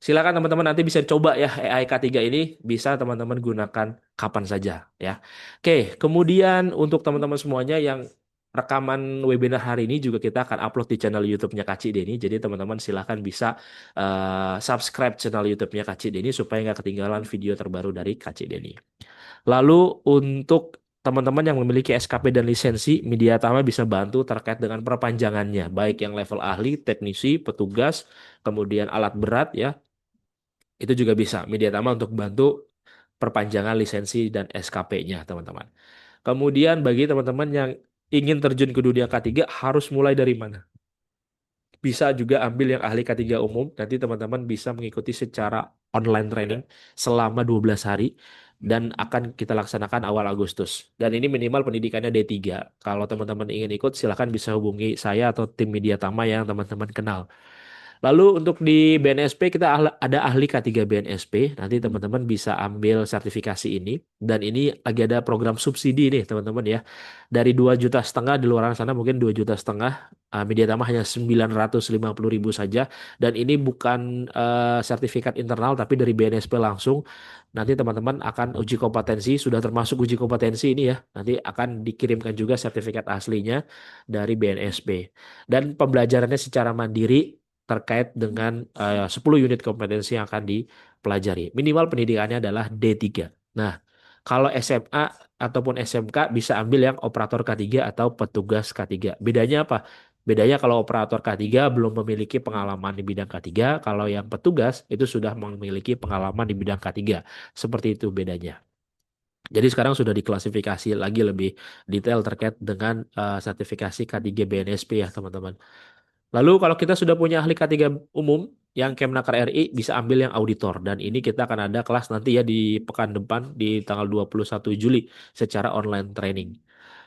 Silakan teman-teman nanti bisa coba ya AI K3 ini bisa teman-teman gunakan kapan saja ya. Oke, kemudian untuk teman-teman semuanya yang rekaman webinar hari ini juga kita akan upload di channel YouTube-nya Kak Denny. Jadi teman-teman silakan bisa subscribe channel YouTube-nya Kak Denny supaya nggak ketinggalan video terbaru dari Kak Denny. Lalu untuk teman-teman yang memiliki SKP dan lisensi, Mediatama bisa bantu terkait dengan perpanjangannya, baik yang level ahli, teknisi, petugas, kemudian alat berat ya, itu juga bisa Mediatama untuk bantu perpanjangan lisensi dan SKP-nya, teman-teman. Kemudian bagi teman-teman yang ingin terjun ke dunia K3 harus mulai dari mana? Bisa juga ambil yang ahli K3 umum. Nanti teman-teman bisa mengikuti secara online training selama 12 hari dan akan kita laksanakan awal Agustus. Dan ini minimal pendidikannya D3. Kalau teman-teman ingin ikut silahkan bisa hubungi saya atau tim Media Tama yang teman-teman kenal. Lalu untuk di BNSP kita ada ahli K3 BNSP. Nanti teman-teman bisa ambil sertifikasi ini. Dan ini lagi ada program subsidi nih teman-teman ya. Dari 2,5 juta di luar sana mungkin 2,5 juta. Mediatama hanya 950.000 saja. Dan ini bukan sertifikat internal tapi dari BNSP langsung. Nanti teman-teman akan uji kompetensi. Sudah termasuk uji kompetensi ini ya. Nanti akan dikirimkan juga sertifikat aslinya dari BNSP. Dan pembelajarannya secara mandiri terkait dengan 10 unit kompetensi yang akan dipelajari. Minimal pendidikannya adalah D3. Nah, kalau SMA ataupun SMK bisa ambil yang operator K3 atau petugas K3. Bedanya apa? Bedanya kalau operator K3 belum memiliki pengalaman di bidang K3, kalau yang petugas itu sudah memiliki pengalaman di bidang K3. Seperti itu bedanya. Jadi sekarang sudah diklasifikasi lagi lebih detail terkait dengan sertifikasi K3 BNSP ya teman-teman. Lalu kalau kita sudah punya ahli K3 umum yang Kemnaker RI bisa ambil yang auditor dan ini kita akan ada kelas nanti ya di pekan depan di tanggal 21 Juli secara online training.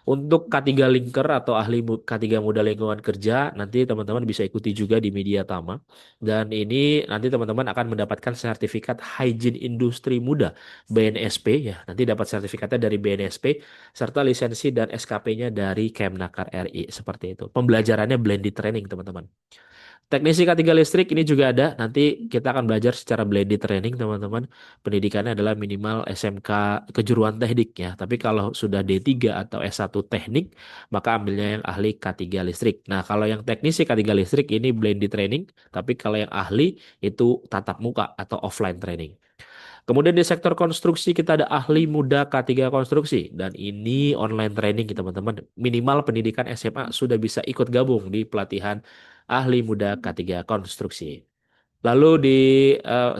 Untuk K3 Linker atau ahli K3 Muda Lingkungan Kerja nanti teman-teman bisa ikuti juga di Media Tama dan ini nanti teman-teman akan mendapatkan sertifikat Hygiene Industri Muda BNSP ya. Nanti dapat sertifikatnya dari BNSP serta lisensi dan SKP-nya dari Kemnaker RI seperti itu. Pembelajarannya blended training teman-teman. Teknisi K3 listrik ini juga ada. Nanti kita akan belajar secara blended training teman-teman. Pendidikannya adalah minimal SMK kejuruan teknik ya. Tapi kalau sudah D3 atau S1 teknik, maka ambilnya yang ahli K3 listrik. Nah, kalau yang teknisi K3 listrik ini blended training. Tapi kalau yang ahli itu tatap muka atau offline training. Kemudian di sektor konstruksi kita ada ahli muda K3 konstruksi dan ini online training teman-teman. Minimal pendidikan SMA sudah bisa ikut gabung di pelatihan ahli muda K3 konstruksi. Lalu di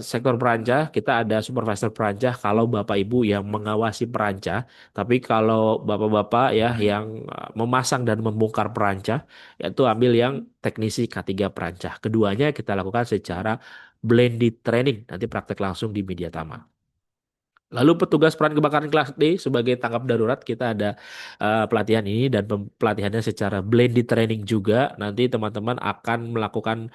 sektor perancah kita ada supervisor perancah kalau Bapak Ibu yang mengawasi perancah, tapi kalau Bapak-bapak ya yang memasang dan membongkar perancah, yaitu ambil yang teknisi K3 perancah. Keduanya kita lakukan secara blended training, nanti praktek langsung di Media Tama. Lalu petugas peran kebakaran kelas D sebagai tanggap darurat kita ada pelatihan ini dan pelatihannya secara blended training juga. Nanti teman-teman akan melakukan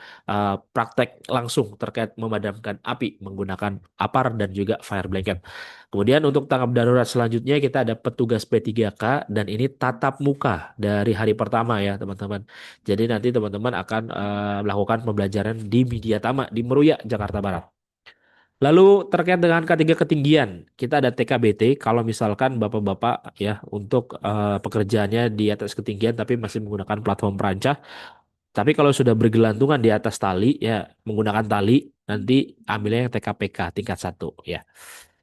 praktek langsung terkait memadamkan api menggunakan APAR dan juga fire blanket. Kemudian untuk tanggap darurat selanjutnya kita ada petugas P3K dan ini tatap muka dari hari pertama ya teman-teman. Jadi nanti teman-teman akan melakukan pembelajaran di Mediatama di Meruya, Jakarta Barat. Lalu terkait dengan K3 ketinggian, kita ada TKBT kalau misalkan bapak-bapak ya untuk pekerjaannya di atas ketinggian tapi masih menggunakan platform perancah. Tapi kalau sudah bergelantungan di atas tali ya menggunakan tali nanti ambilnya yang TKPK tingkat satu ya.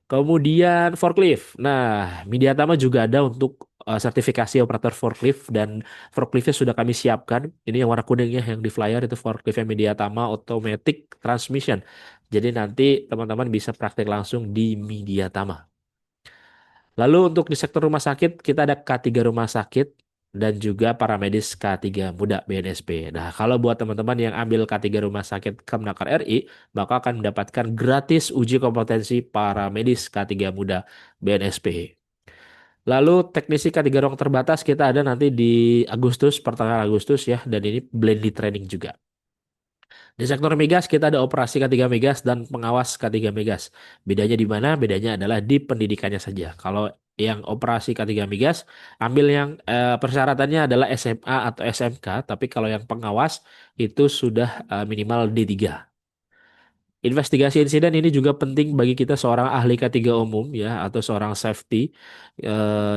Kemudian forklift. Nah, Mediatama juga ada untuk sertifikasi operator forklift dan forkliftnya sudah kami siapkan. Ini yang warna kuningnya yang di flyer itu forkliftnya Mediatama Automatic Transmission. Jadi nanti teman-teman bisa praktek langsung di Mediatama. Lalu untuk di sektor rumah sakit kita ada K3 rumah sakit dan juga paramedis K3 muda BNSP. Nah, kalau buat teman-teman yang ambil K3 rumah sakit Kemnaker RI, maka akan mendapatkan gratis uji kompetensi paramedis K3 muda BNSP. Lalu teknisi K3 ruang terbatas kita ada nanti di Agustus, pertengahan Agustus ya, dan ini blended training juga. Di sektor migas kita ada operasi K3 migas dan pengawas K3 migas. Bedanya di mana? Bedanya adalah di pendidikannya saja. Kalau yang operasi K3 migas ambil yang persyaratannya adalah SMA atau SMK, tapi kalau yang pengawas itu sudah minimal D3. Investigasi insiden ini juga penting bagi kita seorang ahli K3 umum ya atau seorang safety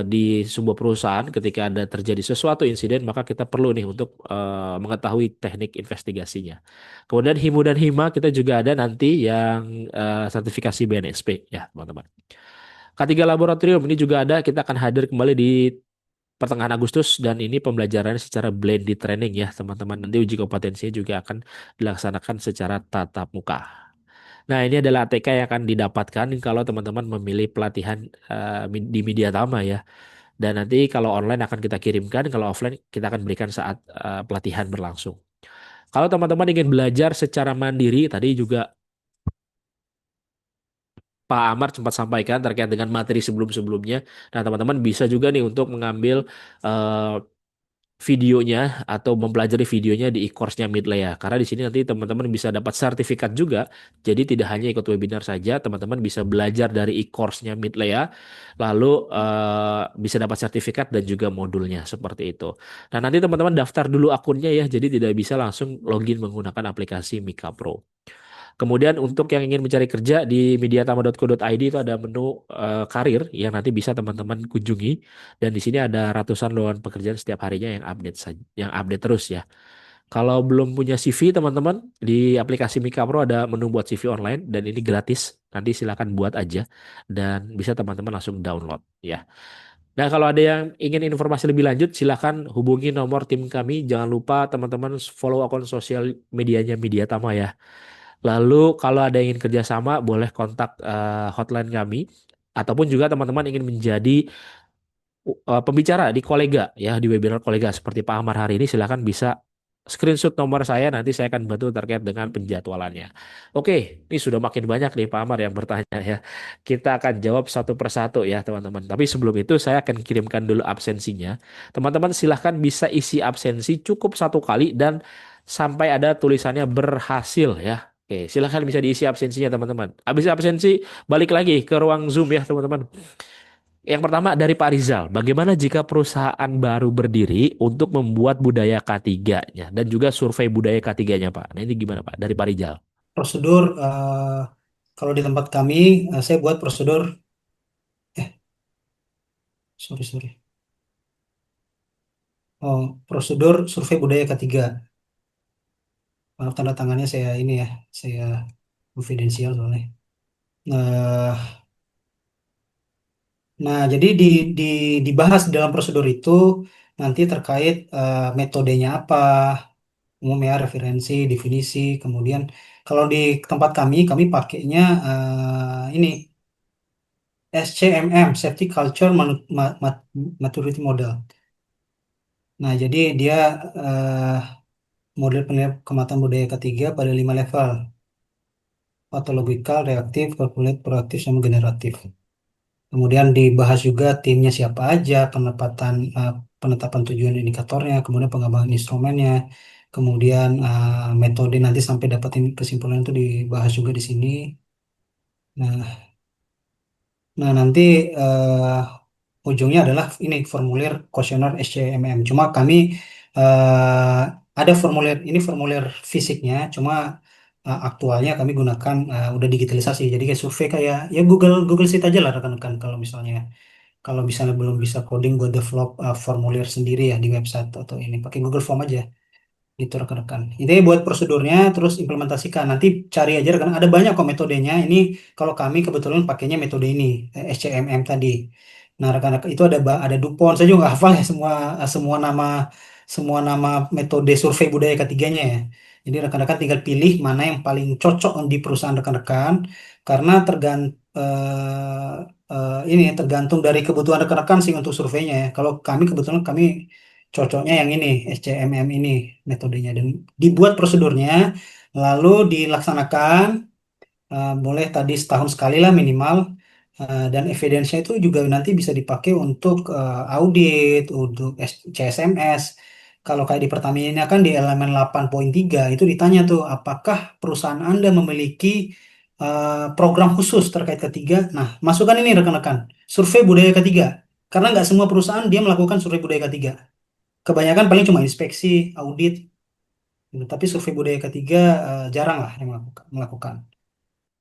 di sebuah perusahaan ketika ada terjadi sesuatu insiden maka kita perlu nih untuk mengetahui teknik investigasinya. Kemudian HIMU dan HIMA kita juga ada nanti yang sertifikasi BNSP ya teman-teman. K3 laboratorium ini juga ada kita akan hadir kembali di pertengahan Agustus dan ini pembelajarannya secara blended training ya teman-teman. Nanti uji kompetensinya juga akan dilaksanakan secara tatap muka. Nah, ini adalah ATK yang akan didapatkan kalau teman-teman memilih pelatihan di media Tama ya. Dan nanti kalau online akan kita kirimkan, kalau offline kita akan berikan saat pelatihan berlangsung. Kalau teman-teman ingin belajar secara mandiri, tadi juga Pak Amar sempat sampaikan terkait dengan materi sebelum-sebelumnya. Nah, teman-teman bisa juga nih untuk mengambil eh, videonya atau mempelajari videonya di e-course-nya Midlea. Karena di sini nanti teman-teman bisa dapat sertifikat juga. Jadi tidak hanya ikut webinar saja, teman-teman bisa belajar dari e-course-nya Midlea, lalu bisa dapat sertifikat dan juga modulnya seperti itu. Nah, nanti teman-teman daftar dulu akunnya ya, jadi tidak bisa langsung login menggunakan aplikasi Mika Pro. Kemudian untuk yang ingin mencari kerja di mediatama.co.id itu ada menu karir yang nanti bisa teman-teman kunjungi dan di sini ada ratusan lowongan pekerjaan setiap harinya yang update saja, yang update terus ya. Kalau belum punya CV teman-teman di aplikasi Mika Pro ada menu buat CV online dan ini gratis. Nanti silakan buat aja dan bisa teman-teman langsung download ya. Nah, kalau ada yang ingin informasi lebih lanjut, silakan hubungi nomor tim kami. Jangan lupa teman-teman follow akun sosial medianya Mediatama ya. Lalu kalau ada yang ingin kerjasama, boleh kontak hotline kami. Ataupun juga teman-teman ingin menjadi pembicara di kolega ya di webinar kolega seperti Pak Amar hari ini, silakan bisa screenshot nomor saya. Nanti saya akan bantu terkait dengan penjadwalannya. Oke, ini sudah makin banyak nih Pak Amar yang bertanya ya. Kita akan jawab satu persatu ya teman-teman. Tapi sebelum itu saya akan kirimkan dulu absensinya. Teman-teman silahkan bisa isi absensi cukup satu kali dan sampai ada tulisannya berhasil ya. Oke, silahkan bisa diisi absensinya teman-teman. Habis absensi, balik lagi ke ruang Zoom ya teman-teman. Yang pertama dari Pak Rizal, bagaimana jika perusahaan baru berdiri untuk membuat budaya K3-nya dan juga survei budaya K3-nya Pak? Nah ini gimana Pak? Dari Pak Rizal. Prosedur kalau di tempat kami saya buat prosedur sorry sorry prosedur survei budaya ketiga. Maaf tanda tangannya saya ini ya saya konfidensial soalnya. Nah, nah jadi di dibahas dalam prosedur itu nanti terkait metodenya apa, umumnya referensi, definisi, kemudian kalau di tempat kami pakainya ini SCMM, Safety Culture Maturity Model. Nah, jadi dia eh, model penilaian kematangan budaya ketiga pada 5 level. Patologikal, reaktif, calculate, proaktif, sama generatif. Kemudian dibahas juga timnya siapa aja, penetapan tujuan indikatornya, kemudian pengembangan instrumennya, kemudian metode nanti sampai dapatin kesimpulan itu dibahas juga di sini. Nah, nah nanti ujungnya adalah ini formulir kuesioner SCMM. Cuma kami ada formulir ini formulir fisiknya, cuma aktualnya kami gunakan udah digitalisasi. Jadi kayak survei kayak ya Google Google Sheet aja lah rekan-rekan kalau misalnya belum bisa coding buat develop formulir sendiri ya di website atau ini pakai Google Form aja gitu rekan-rekan. Ini buat prosedurnya terus implementasikan. Nanti cari aja rekan ada banyak kok metodenya. Ini kalau kami kebetulan pakainya metode ini SCMM tadi. Nah, rekan-rekan itu ada DuPont. Saya juga nggak hafal ya semua nama metode survei budaya ketiganya ya. Jadi rekan-rekan tinggal pilih mana yang paling cocok di perusahaan rekan-rekan karena ini tergantung dari kebutuhan rekan-rekan sih untuk surveinya ya. Kalau kami kebetulan kami cocoknya yang ini SCMM ini metodenya dan dibuat prosedurnya lalu dilaksanakan boleh tadi setahun sekali lah minimal. Dan evidence-nya itu juga nanti bisa dipakai untuk audit, untuk CSMS. Kalau kayak di Pertamina kan di elemen 8.3 itu ditanya tuh apakah perusahaan Anda memiliki program khusus terkait ketiga. Nah, masukkan ini rekan-rekan, survei budaya ketiga. Karena nggak semua perusahaan dia melakukan survei budaya ketiga. Kebanyakan paling cuma inspeksi, audit, gitu. Tapi survei budaya ketiga jarang lah yang melakukan.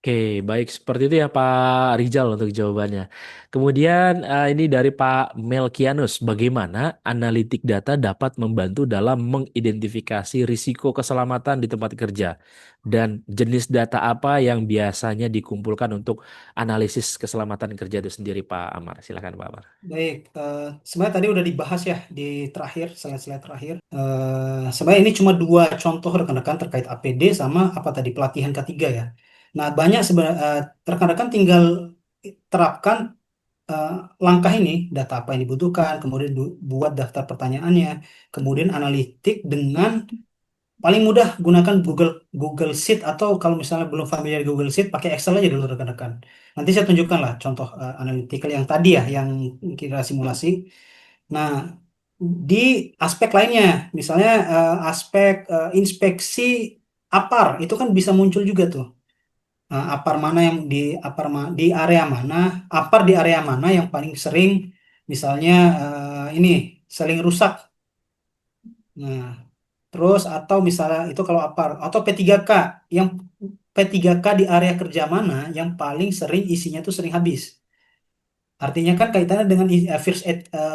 Oke, baik seperti itu ya Pak Rizal untuk jawabannya. Kemudian ini dari Pak Melkianus, bagaimana analitik data dapat membantu dalam mengidentifikasi risiko keselamatan di tempat kerja dan jenis data apa yang biasanya dikumpulkan untuk analisis keselamatan kerja itu sendiri Pak Amar. Silakan Pak Amar. Baik, sebenarnya tadi udah dibahas ya di terakhir, slide-slide terakhir. Sebenarnya ini cuma dua contoh rekan-rekan terkait APD sama apa tadi pelatihan ketiga ya. Nah, banyak sebenarnya rekan-rekan tinggal terapkan eh, langkah ini, data apa yang dibutuhkan, kemudian buat daftar pertanyaannya, kemudian analitik dengan paling mudah gunakan Google Google Sheet atau kalau misalnya belum familiar Google Sheet pakai Excel aja dulu rekan-rekan. Nanti saya tunjukkan lah contoh analytical yang tadi ya yang kita simulasi. Nah, di aspek lainnya, misalnya aspek inspeksi APAR itu kan bisa muncul juga tuh. APAR mana yang di area mana, APAR di area mana yang paling sering misalnya ini sering rusak. Nah, terus atau misalnya itu kalau APAR atau P3K yang P3K di area kerja mana yang paling sering isinya tuh sering habis. Artinya kan kaitannya dengan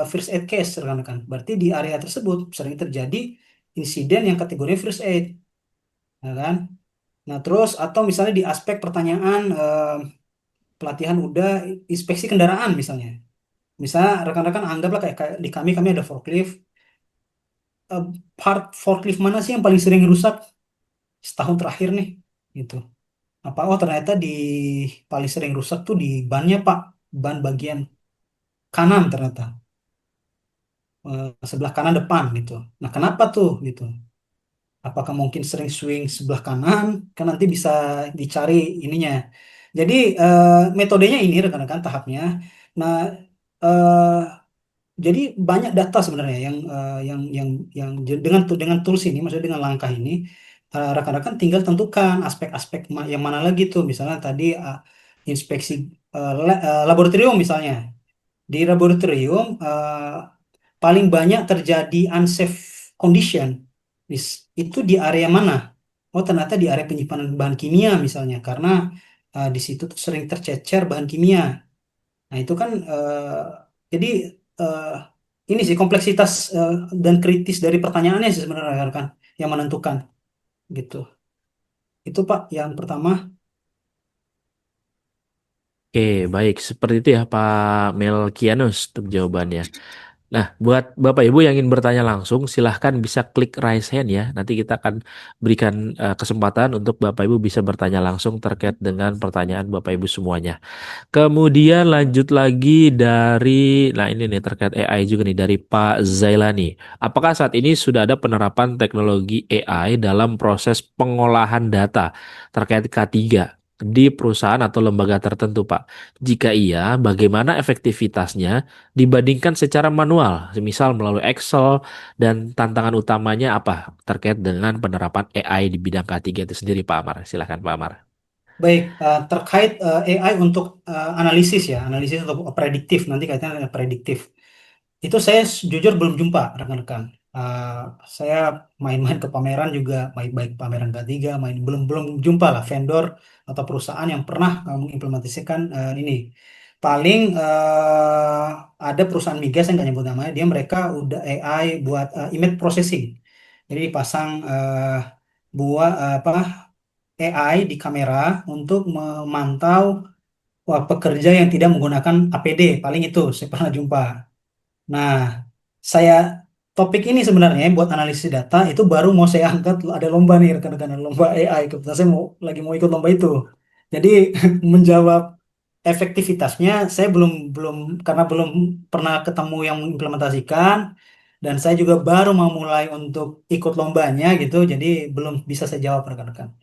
first aid case rekan-rekan. Berarti di area tersebut sering terjadi insiden yang kategorinya first aid, ya kan? Nah, terus atau misalnya di aspek pertanyaan pelatihan udah inspeksi kendaraan misalnya. Misalnya rekan-rekan anggaplah kayak di kami ada forklift. Eh, Part forklift mana sih yang paling sering rusak setahun terakhir nih? Gitu. Apa oh ternyata di paling sering rusak tuh di bannya Pak, ban bagian kanan ternyata. Sebelah kanan depan gitu. Nah, kenapa tuh gitu? Apakah mungkin sering swing sebelah kanan? Kan nanti bisa dicari ininya. Jadi metodenya ini rekan-rekan tahapnya. Nah, eh, jadi banyak data sebenarnya dengan tools ini, maksudnya dengan langkah ini, rekan-rekan tinggal tentukan aspek-aspek yang mana lagi tuh. Misalnya tadi inspeksi laboratorium misalnya. Di laboratorium paling banyak terjadi unsafe condition. Itu di area mana? Oh, ternyata di area penyimpanan bahan kimia misalnya, karena di situ tuh sering tercecer bahan kimia. Nah, itu kan jadi eh, ini sih kompleksitas dan kritis dari pertanyaannya sih sebenarnya kan yang menentukan gitu. Itu Pak yang pertama. Oke, baik. Seperti itu ya Pak Melkianus untuk jawabannya. Nah, buat Bapak Ibu yang ingin bertanya langsung, silahkan bisa klik raise hand ya. Nanti kita akan berikan kesempatan untuk Bapak Ibu bisa bertanya langsung terkait dengan pertanyaan Bapak Ibu semuanya. Kemudian lanjut lagi dari, nah ini nih terkait AI juga nih dari Pak Zailani. Apakah saat ini sudah ada penerapan teknologi AI dalam proses pengolahan data terkait K3? di perusahaan atau lembaga tertentu, Pak? Jika iya, bagaimana efektivitasnya dibandingkan secara manual, misal melalui Excel, dan tantangan utamanya apa terkait dengan penerapan AI di bidang K3 itu sendiri, Pak Amar? Silakan, Pak Amar. Baik, terkait AI untuk analisis ya, analisis atau prediktif, nanti kaitannya prediktif. Itu saya jujur belum jumpa rekan-rekan. Uh, saya main-main ke pameran juga, baik-baik pameran K3, belum belum jumpa lah vendor atau perusahaan yang pernah mengimplementasikan ini. Paling ada perusahaan migas yang nggak nyebut namanya, dia mereka udah AI buat image processing. Jadi dipasang buat apa AI di kamera untuk memantau pekerja yang tidak menggunakan APD. Paling itu saya pernah jumpa. Nah, saya topik ini sebenarnya buat analisis data itu baru mau saya angkat, ada lomba nih rekan-rekan, ada lomba AI. Kebetulan saya lagi mau ikut lomba itu. Jadi menjawab efektivitasnya saya belum belum karena belum pernah ketemu yang mengimplementasikan dan saya juga baru mau mulai untuk ikut lombanya gitu. Jadi belum bisa saya jawab rekan-rekan.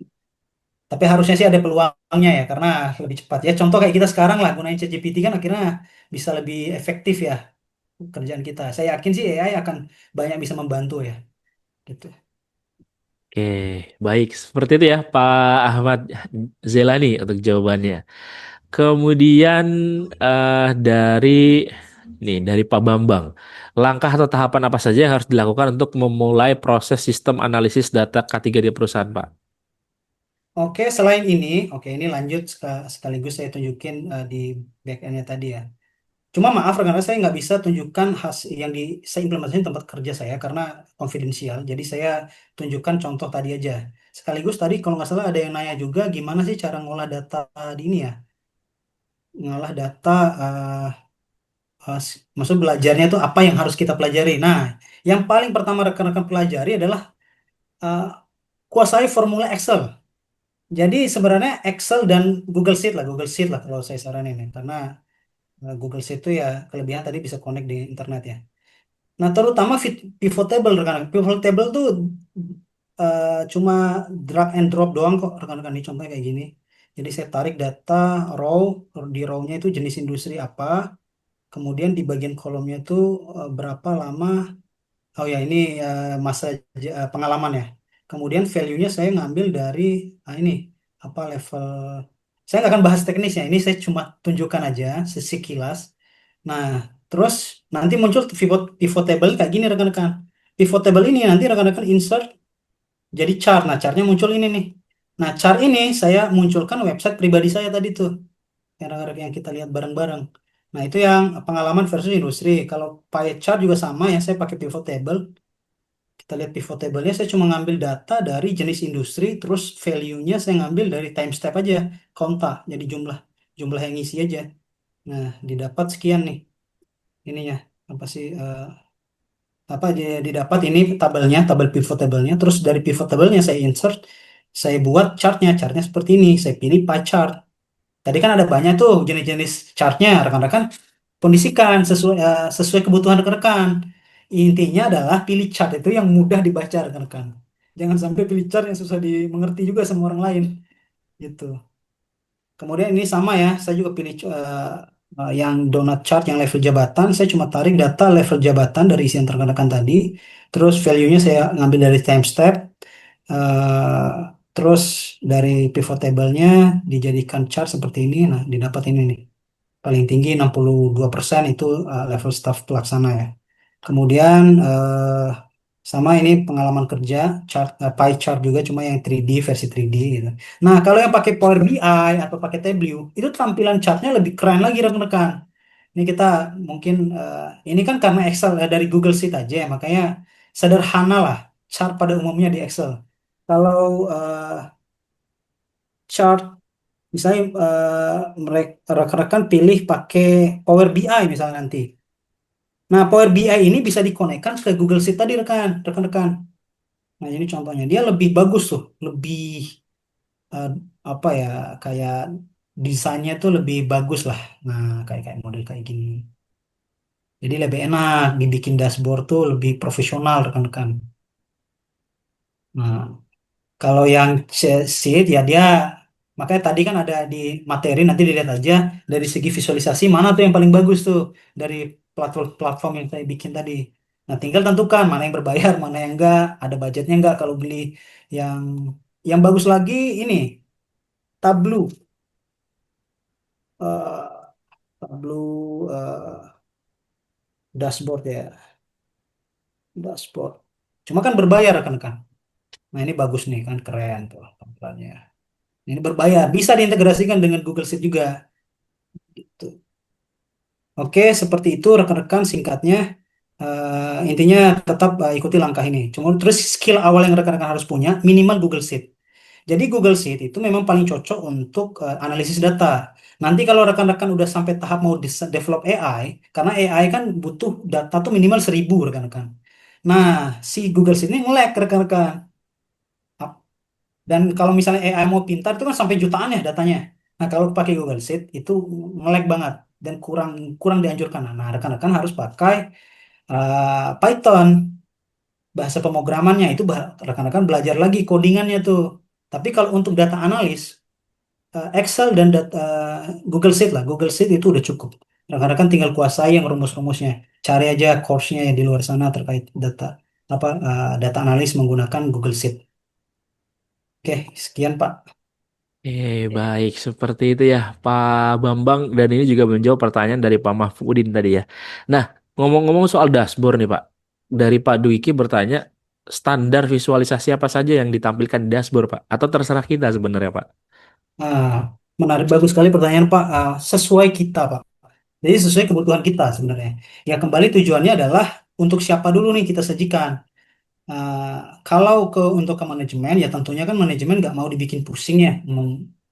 Tapi harusnya sih ada peluangnya ya karena lebih cepat ya. Contoh kayak kita sekarang lah gunain ChatGPT kan akhirnya bisa lebih efektif ya kerjaan kita. Saya yakin sih AI akan banyak bisa membantu ya, gitu. Oke, baik. Seperti itu ya, Pak Ahmad Zelani untuk jawabannya. Kemudian dari dari Pak Bambang, langkah atau tahapan apa saja yang harus dilakukan untuk memulai proses sistem analisis data K3 di perusahaan, Pak? Oke, selain ini, oke ini lanjut sekaligus saya tunjukin di back end-nya tadi ya. Cuma maaf karena saya nggak bisa tunjukkan hasil yang saya implementasikan di tempat kerja saya karena konfidensial. Jadi saya tunjukkan contoh tadi aja. Sekaligus tadi kalau nggak salah ada yang nanya juga gimana sih cara ngolah data di ini ya, ngolah data. Maksud belajarnya itu apa yang harus kita pelajari. Nah, yang paling pertama rekan-rekan pelajari adalah eh, kuasai formula Excel. Jadi sebenarnya Excel dan Google Sheet lah kalau saya saranin ya, karena Google Sheet itu ya kelebihan tadi bisa connect di internet ya. Nah terutama pivot table rekan-rekan. Pivot table tuh cuma drag and drop doang kok rekan-rekan, ini contohnya kayak gini. Jadi saya tarik data row, di row-nya itu jenis industri apa, kemudian di bagian kolomnya itu berapa lama. Oh ya, ini masa pengalaman ya. Kemudian value-nya saya ngambil dari ini apa level. Saya nggak akan bahas teknisnya. Ini saya cuma tunjukkan aja sekilas. Nah, terus nanti muncul pivot table kayak gini rekan-rekan. Pivot table ini nanti rekan-rekan insert jadi chart. Nah, chartnya muncul ini nih. Nah, chart ini saya munculkan website pribadi saya tadi tuh yang kita lihat bareng-bareng. Nah, itu yang pengalaman versus industri. Kalau pie chart juga sama ya, saya pakai pivot table. Kita lihat pivot table-nya, saya cuma ngambil data dari jenis industri, terus value-nya saya ngambil dari time step aja, konta, jadi jumlah jumlah yang ngisi aja. Nah, didapat sekian nih ininya. Apa sih apa aja didapat ini tabelnya, tabel pivot table-nya. Terus dari pivot table-nya saya insert, saya buat chartnya seperti ini. Saya pilih pie chart. Tadi kan ada banyak tuh jenis-jenis chartnya, rekan-rekan kondisikan sesuai kebutuhan rekan-rekan. Intinya adalah pilih chart itu yang mudah dibaca rekan-rekan. Jangan sampai pilih chart yang susah dimengerti juga sama orang lain gitu. Kemudian ini sama ya, saya juga pilih yang donut chart yang level jabatan. Saya cuma tarik data level jabatan dari isian rekan-rekan tadi. Terus value-nya saya ngambil dari time step. eh, Terus dari pivot table-nya dijadikan chart seperti ini. Nah, didapat ini nih. Paling tinggi 62% itu level staff pelaksana ya. Kemudian sama ini pengalaman kerja, pie chart juga cuma yang 3D versi 3D gitu. Nah, kalau yang pakai Power BI atau pakai Tableau, itu tampilan chartnya lebih keren lagi rekan-rekan. Ini kita mungkin ini kan karena Excel dari Google Sheet aja ya, makanya sederhana lah chart pada umumnya di Excel. Kalau chart misalnya mereka rekan-rekan pilih pakai Power BI misalnya nanti. Nah, Power BI ini bisa dikonekkan ke Google Sheet tadi rekan-rekan. Nah, ini contohnya. Dia lebih bagus tuh, lebih eh, apa ya, kayak desainnya tuh lebih bagus lah. Nah, kayak kayak model kayak gini. Jadi lebih enak dibikin dashboard tuh lebih profesional rekan-rekan. Nah, kalau yang sheet ya dia Makanya tadi kan ada di materi, nanti dilihat aja dari segi visualisasi mana tuh yang paling bagus tuh dari platform-platform yang saya bikin tadi. Nah, tinggal tentukan mana yang berbayar, mana yang enggak, ada budgetnya enggak kalau beli yang bagus lagi ini Tableau. eh Tableau dashboard ya, dashboard. Cuma kan berbayar kan kan. Nah, ini bagus nih kan keren tuh tampilannya. Ini berbayar, bisa diintegrasikan dengan Google Sheet juga. Gitu. Oke, seperti itu rekan-rekan singkatnya. Intinya tetap ikuti langkah ini. Cuma terus skill awal yang rekan-rekan harus punya minimal Google Sheet. Jadi Google Sheet itu memang paling cocok untuk analisis data. Nanti kalau rekan-rekan udah sampai tahap mau develop AI, karena AI kan butuh data tuh minimal 1.000 rekan-rekan. Nah, si Google Sheet ini nge-lag rekan-rekan. Dan kalau misalnya AI mau pintar itu kan sampai jutaan ya datanya. Nah, kalau pakai Google Sheet itu nge-lag banget dan kurang kurang dianjurkan. Nah, rekan-rekan harus pakai Python, bahasa pemrogramannya itu rekan-rekan belajar lagi codingannya tuh. Tapi kalau untuk data analis, Excel dan Google Sheet lah, Google Sheet itu udah cukup. Rekan-rekan tinggal kuasai yang rumus-rumusnya. Cari aja course-nya yang di luar sana terkait data analis menggunakan Google Sheet. Oke, sekian Pak. Baik, seperti itu ya, Pak Bambang. Dan ini juga menjawab pertanyaan dari Pak Mahfudin tadi ya. Nah, ngomong-ngomong soal dashboard nih, Pak. Dari Pak Dwiki bertanya, standar visualisasi apa saja yang ditampilkan di dashboard, Pak? Atau terserah kita sebenarnya, Pak? Ah, menarik, bagus sekali pertanyaan Pak. Sesuai kita Pak. Jadi sesuai kebutuhan kita sebenarnya. Ya kembali tujuannya adalah untuk siapa dulu nih kita sajikan. Kalau untuk ke manajemen ya tentunya kan manajemen nggak mau dibikin pusing ya,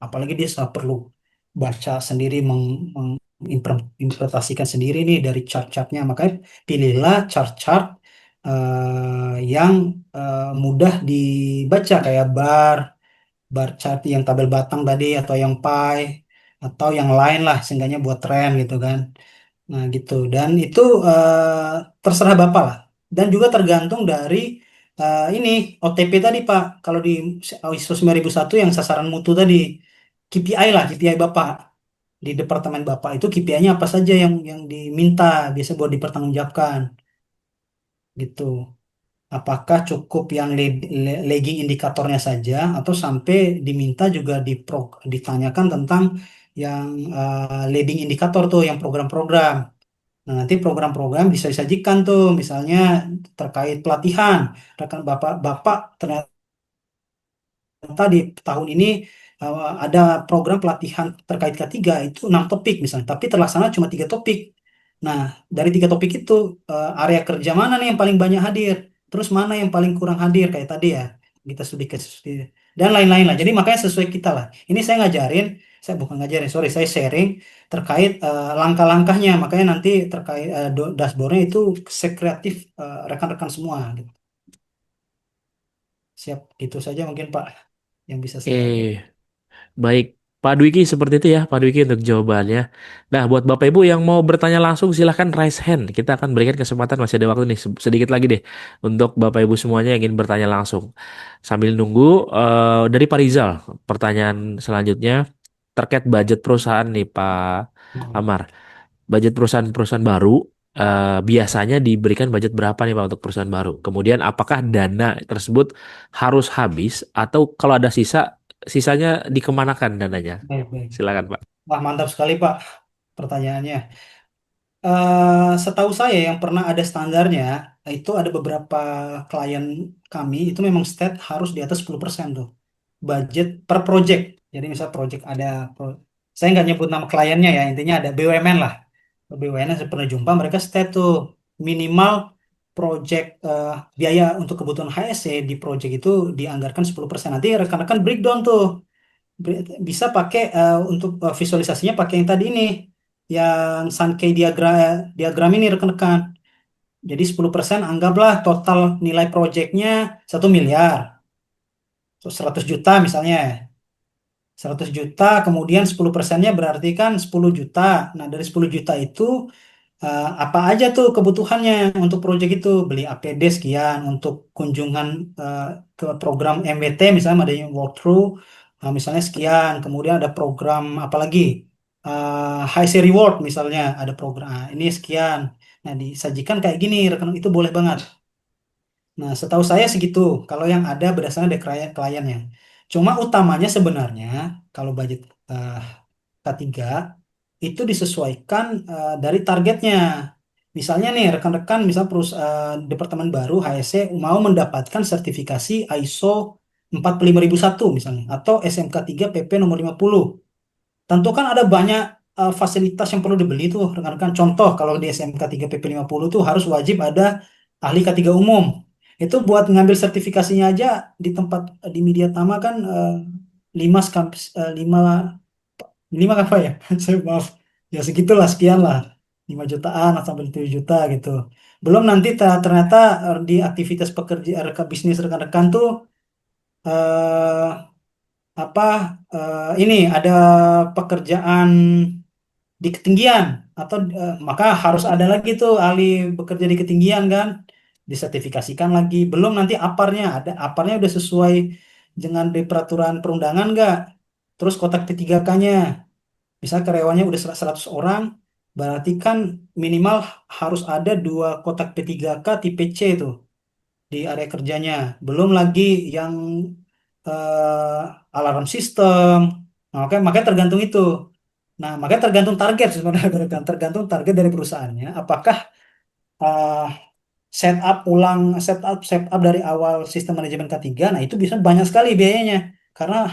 apalagi dia perlu baca sendiri, menginterpretasikan sendiri nih dari chart-chartnya. Makanya pilihlah chart-chart yang mudah dibaca kayak bar chart yang tabel batang tadi atau yang pie atau yang lain lah, seenggaknya buat tren gitu kan. Nah, gitu. Dan itu terserah Bapak lah. Dan juga tergantung dari ini OTP tadi, Pak. Kalau di ISO 9001 yang sasaran mutu tadi, KPI lah, KPI Bapak. Di departemen Bapak itu KPI-nya apa saja yang diminta biasa buat dipertanggungjawabkan gitu. Apakah cukup yang lagging indikatornya saja atau sampai diminta juga ditanyakan tentang yang leading indikator tuh, yang program-program. Nah, nanti program-program bisa disajikan tuh, misalnya terkait pelatihan. Rekan Bapak ternyata di tahun ini ada program pelatihan terkait K3 itu 6 topik misalnya, tapi terlaksana cuma 3 topik. Nah, dari 3 topik itu area kerja mana nih yang paling banyak hadir, terus mana yang paling kurang hadir kayak tadi ya, kita studi case studi dan lain-lain lah. Jadi makanya sesuai kita lah. Ini saya ngajarin, saya bukan ngajarin, sorry, saya sharing terkait langkah-langkahnya. Makanya nanti terkait dashboardnya itu sekreatif rekan-rekan semua. Gitu. Siap, itu saja mungkin Pak yang bisa saya. Eh, Baik, Pak Dwiki seperti itu ya, Pak Dwiki untuk jawabannya. Nah, buat Bapak Ibu yang mau bertanya langsung silahkan raise hand. Kita akan berikan kesempatan, masih ada waktu nih sedikit lagi deh untuk Bapak Ibu semuanya yang ingin bertanya langsung. Sambil nunggu dari Pak Rizal, pertanyaan selanjutnya terkait budget perusahaan nih Pak Amar. Budget perusahaan-perusahaan baru biasanya diberikan budget berapa nih Pak untuk perusahaan baru? Kemudian apakah dana tersebut harus habis atau kalau ada sisa, sisanya dikemanakan dananya? Baik, baik. Silakan Pak. Wah, mantap sekali Pak pertanyaannya. Setahu saya yang pernah ada standarnya itu ada beberapa klien kami itu memang state harus di atas 10% tuh budget per project. Jadi misal project ada saya nggak nyebut nama kliennya ya, intinya ada BUMN lah. BUMN yang saya pernah jumpa mereka state tuh minimal project biaya untuk kebutuhan HSC di project itu dianggarkan 10%. Nanti rekan-rekan breakdown tuh bisa pakai untuk visualisasinya pakai yang tadi ini yang Sankey diagram ini rekan-rekan. Jadi 10% anggaplah total nilai proyeknya 1 miliar. So, 100 juta misalnya. 100 juta kemudian 10%-nya berarti kan 10 juta. Nah, dari 10 juta itu apa aja tuh kebutuhannya untuk proyek itu? Beli APD sekian untuk kunjungan ke program MWT misalnya ada yang walkthrough Misalnya sekian, kemudian ada program apalagi high say reward misalnya ada program ini sekian. Nah, disajikan kayak gini rekan itu boleh banget. Nah, setahu saya segitu kalau yang ada berdasarkan dari kliennya. Cuma utamanya sebenarnya kalau budget eh, K3 itu disesuaikan dari targetnya. Misalnya nih rekan-rekan misal perusahaan departemen baru HSC mau mendapatkan sertifikasi ISO 45001 misalnya atau SMK 3 PP nomor 50. Tentu kan ada banyak fasilitas yang perlu dibeli tuh rekan-rekan. Contoh kalau di SMK 3 PP 50 tuh harus wajib ada ahli K3 umum. Itu buat ngambil sertifikasinya aja di tempat di media tama kan 5 5 minimal apa ya? Saya maaf. Ya segitulah sekian lah. 5 jutaan atau sampai 7 juta gitu. Belum nanti ternyata di aktivitas pekerja bisnis rekan-rekan tuh eh, apa ini ada pekerjaan di ketinggian atau maka harus ada lagi tuh ahli bekerja di ketinggian kan disertifikasikan lagi belum nanti aparnya ada aparnya udah sesuai dengan di peraturan perundangan nggak terus kotak P3K-nya misal karyawannya udah 100 orang berarti kan minimal harus ada dua kotak P3K tipe C itu di area kerjanya belum lagi yang alarm sistem nah, makanya tergantung itu. Nah, makanya tergantung target sebenarnya, tergantung target dari perusahaannya. Apakah uh, setup dari awal sistem manajemen K3, nah itu bisa banyak sekali biayanya. Karena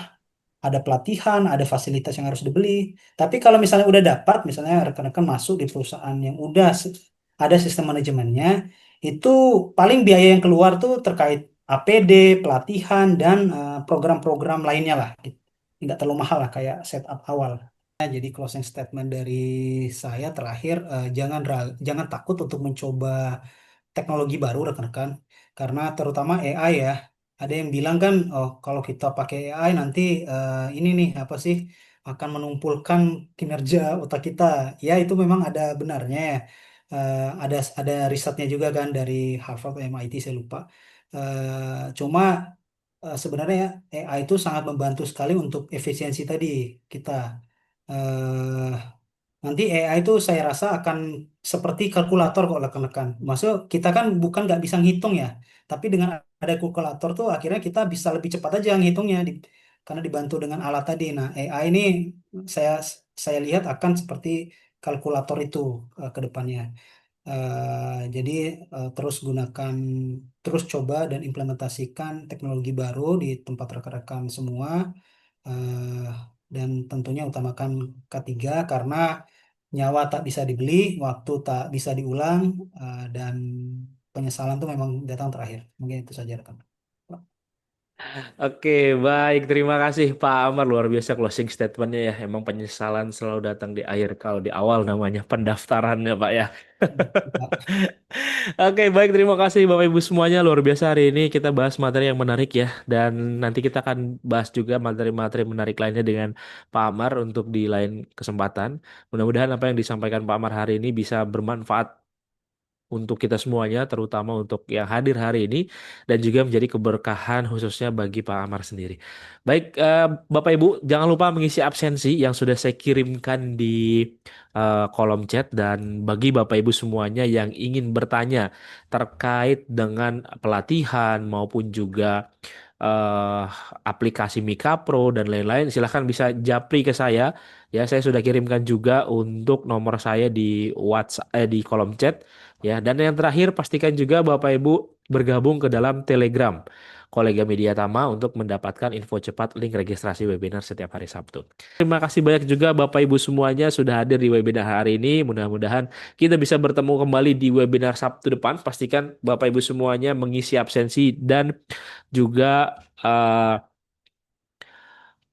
ada pelatihan, ada fasilitas yang harus dibeli. Tapi kalau misalnya udah dapat, misalnya rekan-rekan masuk di perusahaan yang udah ada sistem manajemennya, itu paling biaya yang keluar tuh terkait APD, pelatihan, dan program-program lainnya lah. Tidak terlalu mahal lah kayak setup awal. Jadi closing statement dari saya terakhir, jangan takut untuk mencoba teknologi baru rekan-rekan, karena terutama AI ya. Ada yang bilang kan, oh kalau kita pakai AI nanti ini nih apa sih akan menumpulkan kinerja otak kita. Ya itu memang ada benarnya ya. Ada risetnya juga kan dari Harvard atau MIT saya lupa. Cuma sebenarnya AI itu sangat membantu sekali untuk efisiensi tadi kita. eh Nanti AI itu saya rasa akan seperti kalkulator kok rekan-rekan. Maksud kita kan bukan nggak bisa ngitung ya, tapi dengan ada kalkulator tuh akhirnya kita bisa lebih cepat aja ngitungnya karena dibantu dengan alat tadi. Nah, AI ini saya saya lihat akan seperti kalkulator itu ke depannya. Jadi terus coba dan implementasikan teknologi baru di tempat rekan-rekan semua eh, dan tentunya utamakan K3 karena nyawa tak bisa dibeli, waktu tak bisa diulang, dan penyesalan itu memang datang terakhir. Mungkin itu saja rekan. Oke, baik. Terima kasih Pak Amar. Luar biasa closing statementnya ya. Emang penyesalan selalu datang di akhir kalau di awal namanya pendaftarannya Pak ya. Pak. Oke, baik. Terima kasih Bapak Ibu semuanya. Luar biasa hari ini kita bahas materi yang menarik ya. Dan nanti kita akan bahas juga materi-materi menarik lainnya dengan Pak Amar untuk di lain kesempatan. Mudah-mudahan apa yang disampaikan Pak Amar hari ini bisa bermanfaat untuk kita semuanya, terutama untuk yang hadir hari ini, dan juga menjadi keberkahan khususnya bagi Pak Amar sendiri. Baik, Bapak Ibu, jangan lupa mengisi absensi yang sudah saya kirimkan di kolom chat, dan bagi Bapak Ibu semuanya yang ingin bertanya terkait dengan pelatihan maupun juga eh, aplikasi Mika Pro dan lain-lain, silahkan bisa japri ke saya. Ya, saya sudah kirimkan juga untuk nomor saya di WhatsApp, di kolom chat. Ya, dan yang terakhir pastikan juga Bapak Ibu bergabung ke dalam Telegram Kolega Media Tama untuk mendapatkan info cepat link registrasi webinar setiap hari Sabtu. Terima kasih banyak juga Bapak Ibu semuanya sudah hadir di webinar hari ini. Mudah-mudahan kita bisa bertemu kembali di webinar Sabtu depan. Pastikan Bapak Ibu semuanya mengisi absensi dan juga eh,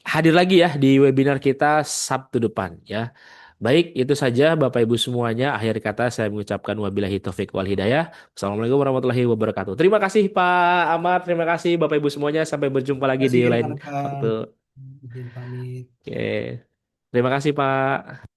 hadir lagi ya di webinar kita Sabtu depan ya. Baik, itu saja Bapak Ibu semuanya. Akhir kata saya mengucapkan wabillahi taufik wal hidayah. Assalamualaikum warahmatullahi wabarakatuh. Terima kasih Pak Ahmad, terima kasih Bapak Ibu semuanya. Sampai berjumpa Terima lagi di kasih lain rekan-rekan. waktu. Izin pamit. Oke. Terima kasih Pak.